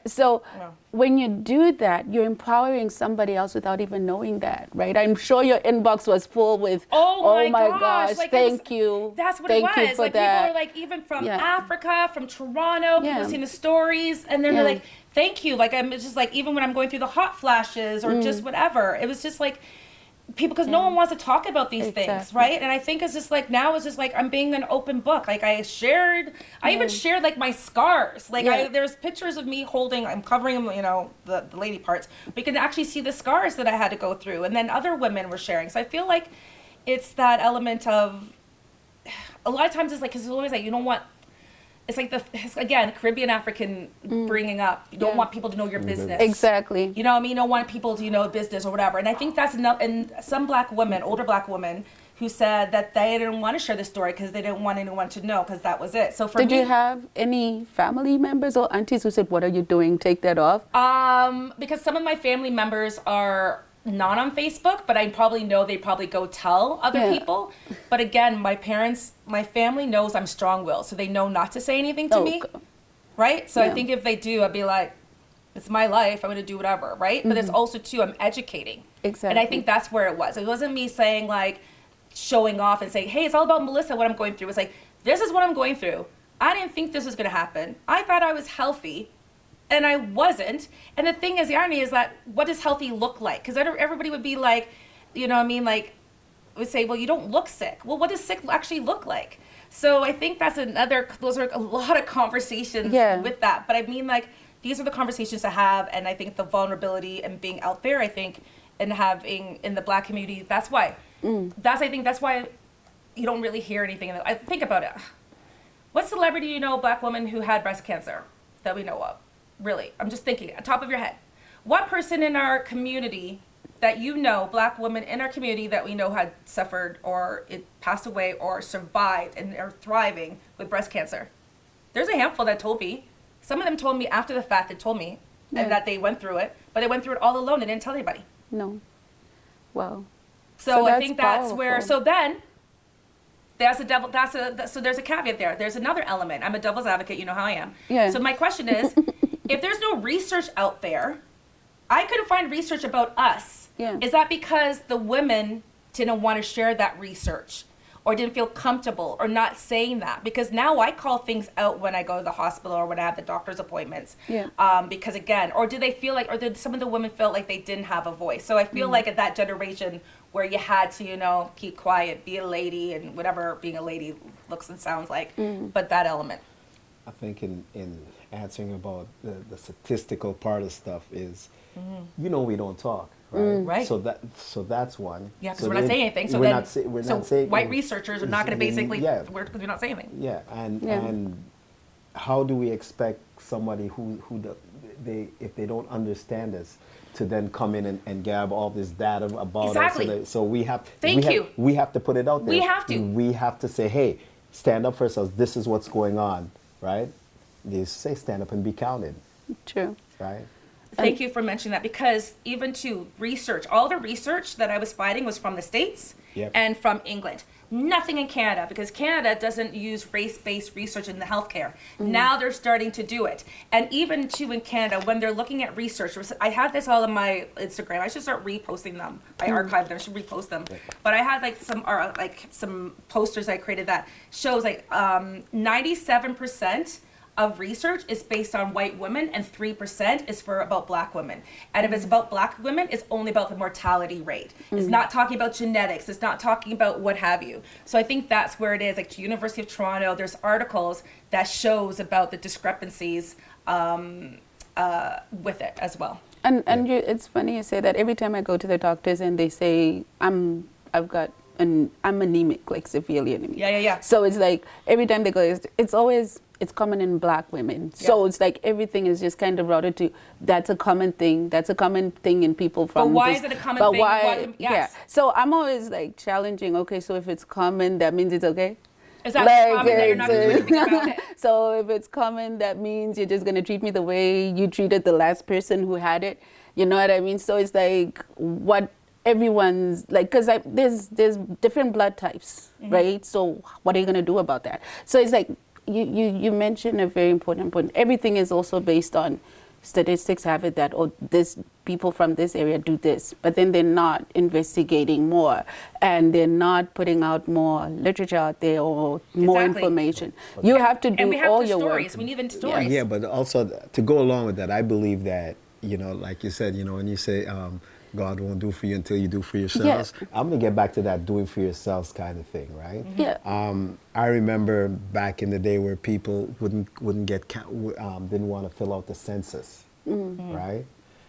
So when you do that, you're empowering somebody else without even knowing that, right? I'm sure your inbox was full with, oh my gosh, like, thank you. That's what it was. Like people are like, even from Africa, from Toronto, people seeing the stories, and they're like, thank you. Like I'm just like, even when I'm going through the hot flashes or just whatever, it was just like, people, because no one wants to talk about these things, Exactly. right? And I think it's just like, now it's just like, I'm being an open book. Like I even shared like my scars. Like there's pictures of me holding, I'm covering them, you know, the lady parts, but you can actually see the scars that I had to go through. And then other women were sharing. So I feel like it's that element of, a lot of times it's like, because it's always like, you don't want, it's like again, Caribbean African bringing up. You don't want people to know your business. Exactly. You know what I mean? You don't want people to know business or whatever. And I think that's enough. And some black women, older black women, who said that they didn't want to share the story because they didn't want anyone to know, because that was it. So for me, did you have any family members or aunties who said, "What are you doing? Take that off"? Because some of my family members are not on Facebook, but I probably know they probably go tell other people. But again, my family knows I'm strong-willed, so they know not to say anything to me, right? So I think if they do, I'd be like, it's my life, I'm gonna do whatever, right? But it's also too, I'm educating. Exactly. And I think that's where it was. It wasn't me saying like, showing off and saying, hey, it's all about Melissa, what I'm going through. It's like, this is what I'm going through. I didn't think this was gonna happen. I thought I was healthy, and I wasn't. And the thing is, the irony is that, what does healthy look like? Because everybody would be like, you know what I mean, like, would say, well, you don't look sick. Well, what does sick actually look like? So I think those are a lot of conversations with that. But I mean, like, these are the conversations to have, and I think the vulnerability and being out there, I think, and having in the black community, that's why. I think that's why you don't really hear anything. I think about it. What celebrity do you know, a black woman who had breast cancer that we know of? Really, I'm just thinking, at the top of your head. What person in our community that you know, black women in our community that we know had suffered or it passed away or survived and are thriving with breast cancer? There's a handful that told me. Some of them told me after the fact, and that they went through it, but they went through it all alone and didn't tell anybody. No. Wow. So I think that's where, so then, there's a caveat there. There's another element. I'm a devil's advocate, you know how I am. Yeah. So my question is, if there's no research out there, I couldn't find research about us. Yeah. Is that because the women didn't want to share that research or didn't feel comfortable or not saying that? Because now I call things out when I go to the hospital or when I have the doctor's appointments. Yeah. Because again, or did they feel like, or did some of the women feel like they didn't have a voice? So I feel like at that generation where you had to, you know, keep quiet, be a lady, and whatever being a lady looks and sounds like, but that element. I think in answering about the statistical part of stuff is, you know, we don't talk, right? Right. So that's one. Yeah, because So we're not saying anything. So we're then, not saying white researchers are not going to basically, we're not saying anything. Yeah, and how do we expect somebody who if they don't understand us to then come in and gab all this data about us? So we have we have to put it out there. We have to say, hey, stand up for ourselves. This is what's going on, right? They say stand up and be counted. True. Right. Thank you for mentioning that, because even to research, all the research that I was finding was from the States and from England. Nothing in Canada, because Canada doesn't use race-based research in the healthcare. Now they're starting to do it. And even too in Canada, when they're looking at research, I had this all on my Instagram. I should start reposting them. I archived them, I should repost them. But I had some posters I created that shows 97% of research is based on white women and 3% is about black women. And if it's about black women, it's only about the mortality rate. It's not talking about genetics. It's not talking about what have you. So I think that's where it is. Like University of Toronto, there's articles that shows about the discrepancies with it as well. And it's funny you say that. Every time I go to the doctors and they say I'm anemic, like severely anemic. Yeah. So it's like every time they go, it's common in black women. So it's like everything is just kind of routed to that's a common thing. That's a common thing in people from. But why is it a common thing? Why? Yeah. So I'm always like challenging. Okay, so if it's common, that means it's okay. Is that common that you're not going to do anything about it? So if it's common, that means you're just going to treat me the way you treated the last person who had it. You know what I mean? So it's like what everyone's like, because there's different blood types, right? So what are you going to do about that? So it's like you mentioned a very important point. Everything is also based on statistics have it that, this people from this area do this, but then they're not investigating more and they're not putting out more literature out there or more information. You have to do all your stories. work. We need stories. Yeah, but also to go along with that, I believe that, you know, like you said, you know, when you say God won't do for you until you do for yourselves. Yeah. I'm going to get back to that doing for yourselves kind of thing, right? Yeah. I remember back in the day where people wouldn't get didn't want to fill out the census, right?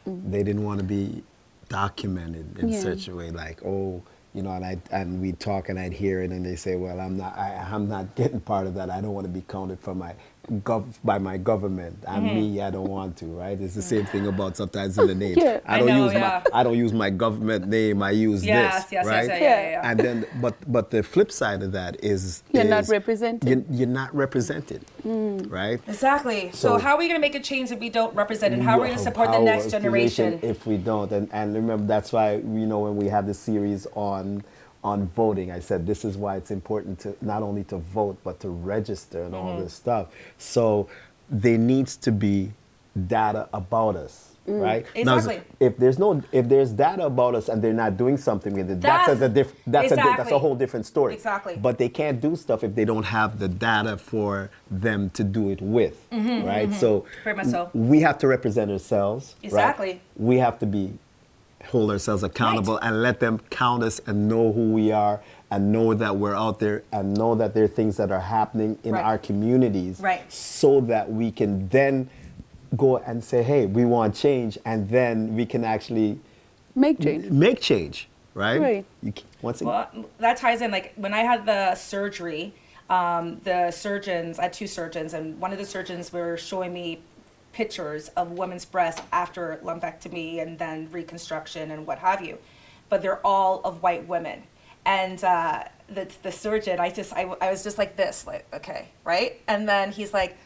They didn't want to be documented in such a way, like, oh, you know, and we'd talk and I'd hear it and they say, well, I'm not getting part of that. I don't want to be counted for by my government. I'm me, I don't want to, right? It's the same thing about sometimes in the name. Yeah. I don't use my government name, I use this, right? Yeah. And then, but the flip side of that is You're not represented. You're not represented, right? Exactly. So how are we going to make a change if we don't represent it? How are we going to support the How next is generation? if we don't? And remember, that's why, you know, when we have the series on voting, I said this is why it's important to not only to vote but to register and all this stuff. So there needs to be data about us, right? Exactly. Now, if there's data about us and they're not doing something with it, that's a whole different story. Exactly. But they can't do stuff if they don't have the data for them to do it with, right? So Very much so. we have to represent ourselves. Exactly. Right? We have to hold ourselves accountable and let them count us and know who we are and know that we're out there and know that there are things that are happening in our communities, so that we can then go and say, hey, we want change, and then we can actually Make change. right? Well, that ties in, like when I had the surgery, the surgeons, I had 2 surgeons, and one of the surgeons were showing me pictures of women's breasts after lumpectomy and then reconstruction and what have you, but they're all of white women. And the surgeon, I was just like this, like, okay, right? And then he's like,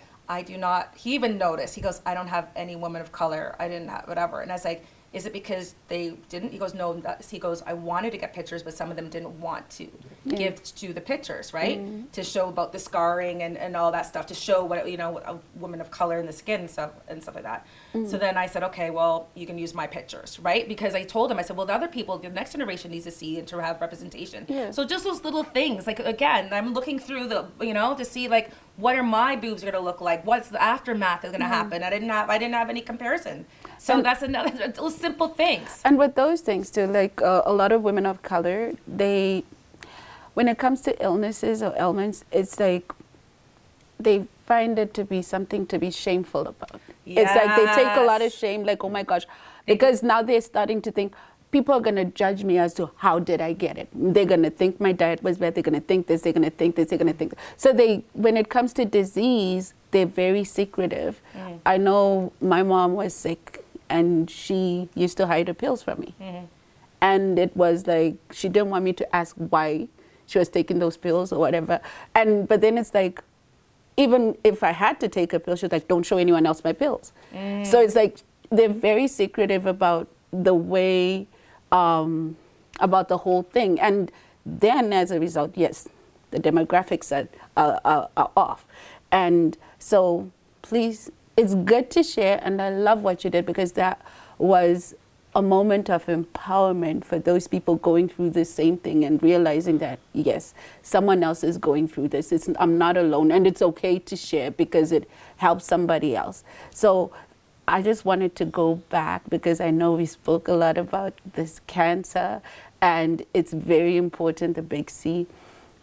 he even noticed, he goes, I don't have any women of color, I didn't have whatever. And I was like, is it because they didn't? He goes, no. He goes, I wanted to get pictures, but some of them didn't want to give to the pictures, right? To show about the scarring and all that stuff, to show what, you know, a woman of color in the skin and stuff like that. So then I said, okay, well, you can use my pictures, right? Because I told him, I said, well, the other people, the next generation needs to see and to have representation. Yeah. So just those little things, like, again, I'm looking through the, you know, to see, like, what are my boobs going to look like? What's the aftermath is going to happen? I didn't have any comparison. So that's another, those simple things. And with those things too, like a lot of women of color, when it comes to illnesses or ailments, it's like they find it to be something to be shameful about. Yes. It's like they take a lot of shame, like, oh my gosh, because now they're starting to think, people are going to judge me as to how did I get it. They're going to think my diet was bad. They're going to think this. They're going to think this. They're going to think this. So when it comes to disease, they're very secretive. I know my mom was sick, and she used to hide her pills from me. And it was like, she didn't want me to ask why she was taking those pills or whatever. But then it's like, even if I had to take a pill, she was like, don't show anyone else my pills. So it's like, they're very secretive about the way, about the whole thing. And then as a result, yes, the demographics are off. And so please, it's good to share, and I love what you did, because that was a moment of empowerment for those people going through the same thing and realizing that, yes, someone else is going through this. I'm not alone, and it's okay to share because it helps somebody else. So I just wanted to go back, because I know we spoke a lot about this cancer, and it's very important, the big C,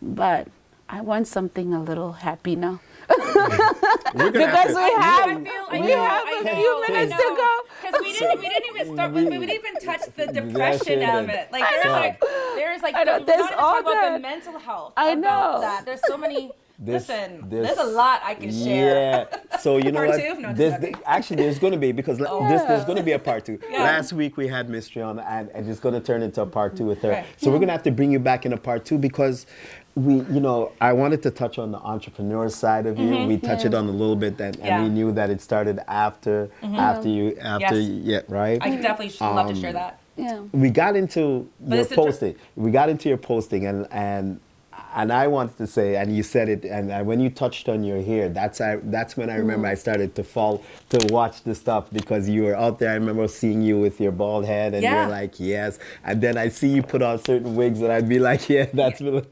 but I want something a little happy now. Because we have a few minutes to go. Because we didn't even start. We didn't even touch the depression element. Like there's like talk about the mental health. I know that. There's so many. There's a lot I can share. Yeah. So you know part what? Two? No, actually, there's going to be, because there's going to be a part 2. Yeah. Last week we had Mystery on, and it's going to turn into a part 2 with her. Right. So we're going to have to bring you back in a part 2, because I wanted to touch on the entrepreneur side of you. We touched it on a little bit, and we knew that it started after you, right? I could definitely love to share that. Yeah. We got into your posting. We got into your posting, and I wanted to say, and you said it, and when you touched on your hair, that's when I remember I started to watch the stuff, because you were out there. I remember seeing you with your bald head, and you're like, yes. And then I see you put on certain wigs, and I'd be like, yeah, that's right.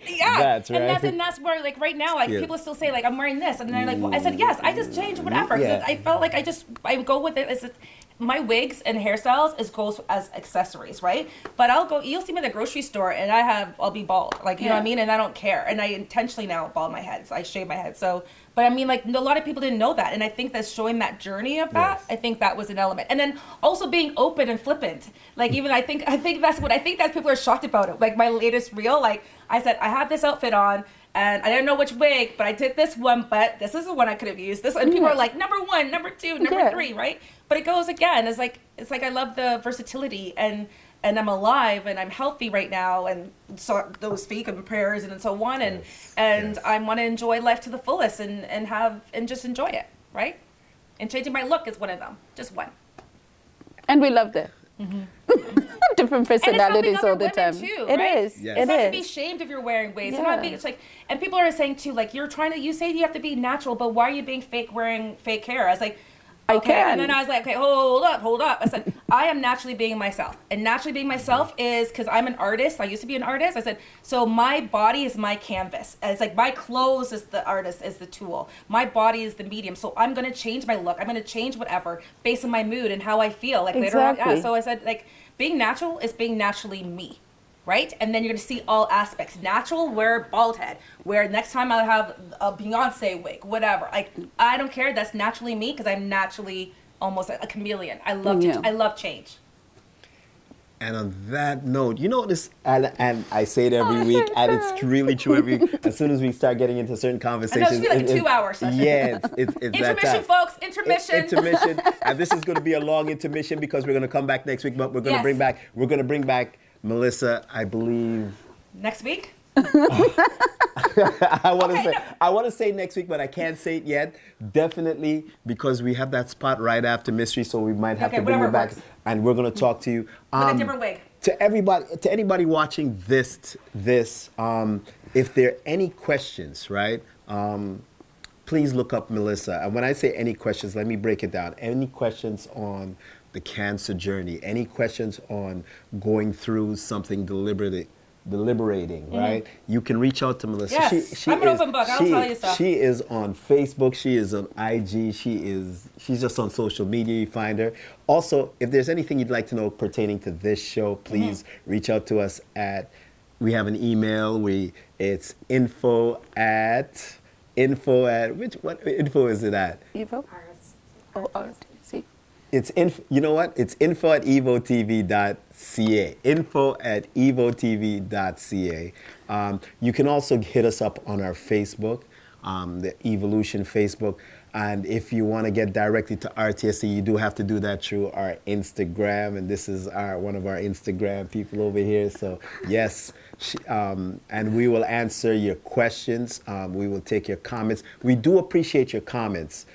And that's where, like, right now, like, people still say, like, I'm wearing this, and they're like, well, I said, yes, I just changed whatever. I felt like I go with it. my wigs and hairstyles goes as accessories, right? But you'll see me at the grocery store and I'll be bald, like, you know what I mean? And I don't care. And I intentionally now bald my head. So I shave my head. So, but I mean, like, a lot of people didn't know that. And I think that's showing that journey of that. Yes. I think that was an element. And then also being open and flippant. Like, even I think that's people are shocked about it. Like my latest reel, like I said, I have this outfit on, and I didn't know which wig, but I did this one, but this is the one I could have used. This, and people are like, number 1, number 2, number 3, right? But it goes again. It's like I love the versatility, and I'm alive and I'm healthy right now, and so those speak and prayers and so on, and I want to enjoy life to the fullest and just enjoy it, right? And changing my look is one of them, just one. And we love that. Different personalities all the time. Too, it right? is. Yes. It's not to be shamed if you're wearing wigs. Yeah. It's like, and people are saying too, like, you say you have to be natural, but why are you being fake wearing fake hair? I was like, okay. And then I was like, okay, hold up. I said, I am naturally being myself. And naturally being myself is because I'm an artist. I used to be an artist. I said, so my body is my canvas. And it's like my clothes is the artist, is the tool. My body is the medium. So I'm going to change my look. I'm going to change whatever based on my mood and how I feel. Like later on. Yeah, so I said, like, being natural is being naturally me. Right? And then you're going to see all aspects. Natural, wear bald head. Where next time I'll have a Beyonce wig, whatever. Like, I don't care. That's naturally me because I'm naturally almost a chameleon. I love change. I love change. And on that note, you know this, and I say it every week, and it's really true every week. As soon as we start getting into certain conversations. I know, it's like a 2-hour session. Yeah, it's intermission, that time. Folks, intermission. Intermission. And this is going to be a long intermission because we're going to come back next week, but we're going to bring back Melissa, I believe. Next week? I want to say next week, but I can't say it yet. Definitely, because we have that spot right after Mystery, so we might have to bring you back, and we're going to talk to you. With a different wig. To anybody watching this, if there are any questions, right? Please look up Melissa. And when I say any questions, let me break it down. Any questions on the cancer journey? Any questions on going through something deliberating, right? You can reach out to Melissa. Yes, I'm an open book. I'll tell you stuff. She is on Facebook. She is on IG. She's just on social media. You find her. Also, if there's anything you'd like to know pertaining to this show, please reach out to us we have an email. It's info at what info is it at? Info? RTST. It's you know what? It's info at evotv.ca. Info at evotv.ca. You can also hit us up on our Facebook, the Evolution Facebook. And if you want to get directly to RTST, you do have to do that through our Instagram. And this is one of our Instagram people over here. So yes, and we will answer your questions. We will take your comments. We do appreciate your comments.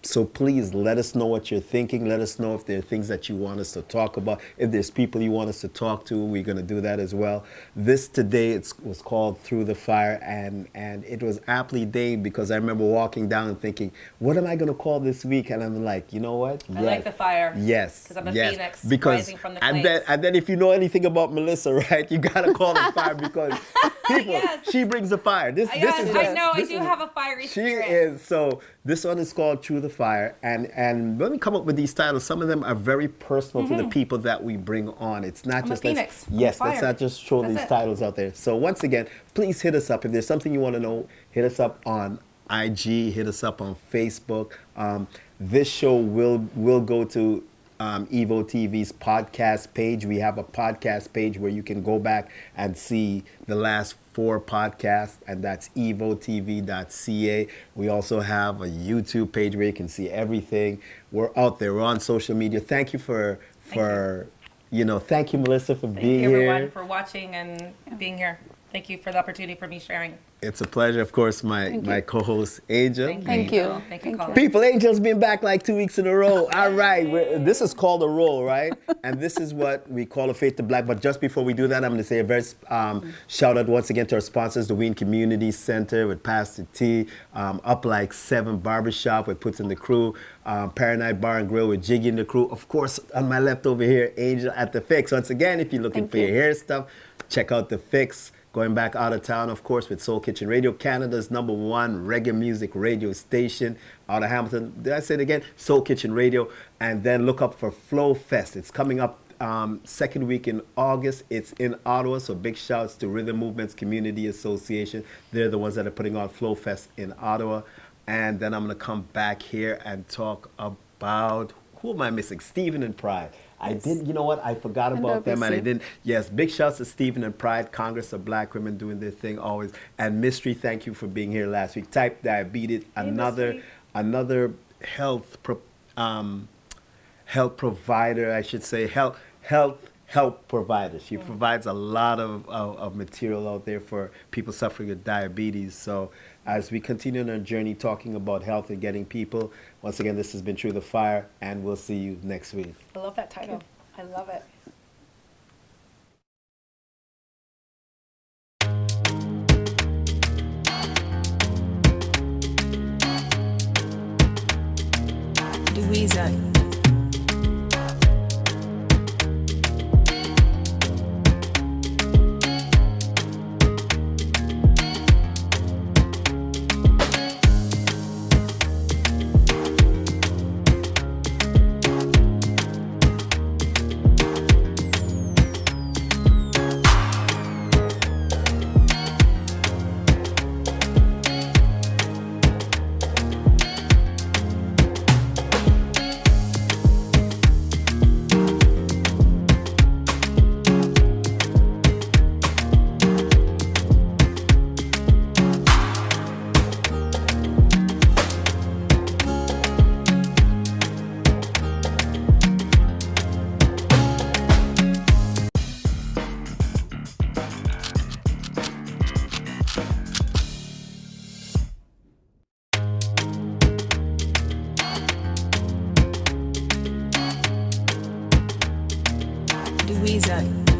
So please let us know what you're thinking. Let us know if there are things that you want us to talk about. If there's people you want us to talk to, we're going to do that as well. This today was called Through the Fire, and it was aptly named because I remember walking down and thinking, what am I going to call this week? And I'm like, you know what? I like the fire. Yes. Because I'm a phoenix rising from the flames. And then if you know anything about Melissa, right, you got to call it fire because people, she brings the fire. This is just, I know, I do have a fiery spirit. She is. So this one is called Through the Fire, and when we come up with these titles, some of them are very personal to the people that we bring on. It's not just Phoenix. Let's not just throw these titles out there. So once again, please hit us up if there's something you want to know. Hit us up on IG. Hit us up on Facebook. This show will go to Evo TV's podcast page. We have a podcast page where you can go back and see the last 4 podcasts, and that's evotv.ca. We also have a YouTube page where you can see everything. We're out there. We're on social media. Thank you thank you, Melissa, for being here. Thank you, everyone, for watching and being here. Thank you for the opportunity for me sharing. It's a pleasure. Of course, my co-host, Angel. Thank you. Thank you, Colin. People, Angel's been back like 2 weeks in a row. All right. This is called a roll, right? And this is what we call a Faith to Black. But just before we do that, I'm going to say a very shout out once again to our sponsors, the Wien Community Center with Pastor T, Up Like 7 Barbershop with Puts in the Crew, Paranite Bar and Grill with Jiggy and the Crew. Of course, on my left over here, Angel at The Fix. Once again, if you're looking for your hair stuff, check out The Fix. Going back out of town, of course, with Soul Kitchen Radio, Canada's #1 reggae music radio station out of Hamilton. Did I say it again? Soul Kitchen Radio. And then look up for Flow Fest. It's coming up second week in August. It's in Ottawa, so big shouts to Rhythm Movements Community Association. They're the ones that are putting on Flow Fest in Ottawa. And then I'm going to come back here and talk about, who am I missing? Stephen and Pride. I didn't, you know what? I forgot about them and I didn't. Yes, big shouts to Stephen and Pride, Congress of Black Women doing their thing always. And Mystery, thank you for being here last week. Type diabetes, another health provider, I should say, health provider. She provides a lot of material out there for people suffering with diabetes. So as we continue on our journey talking about health and getting people, once again, this has been Through the Fire, and we'll see you next week. I love that title. I love it. Louisa. Louisa.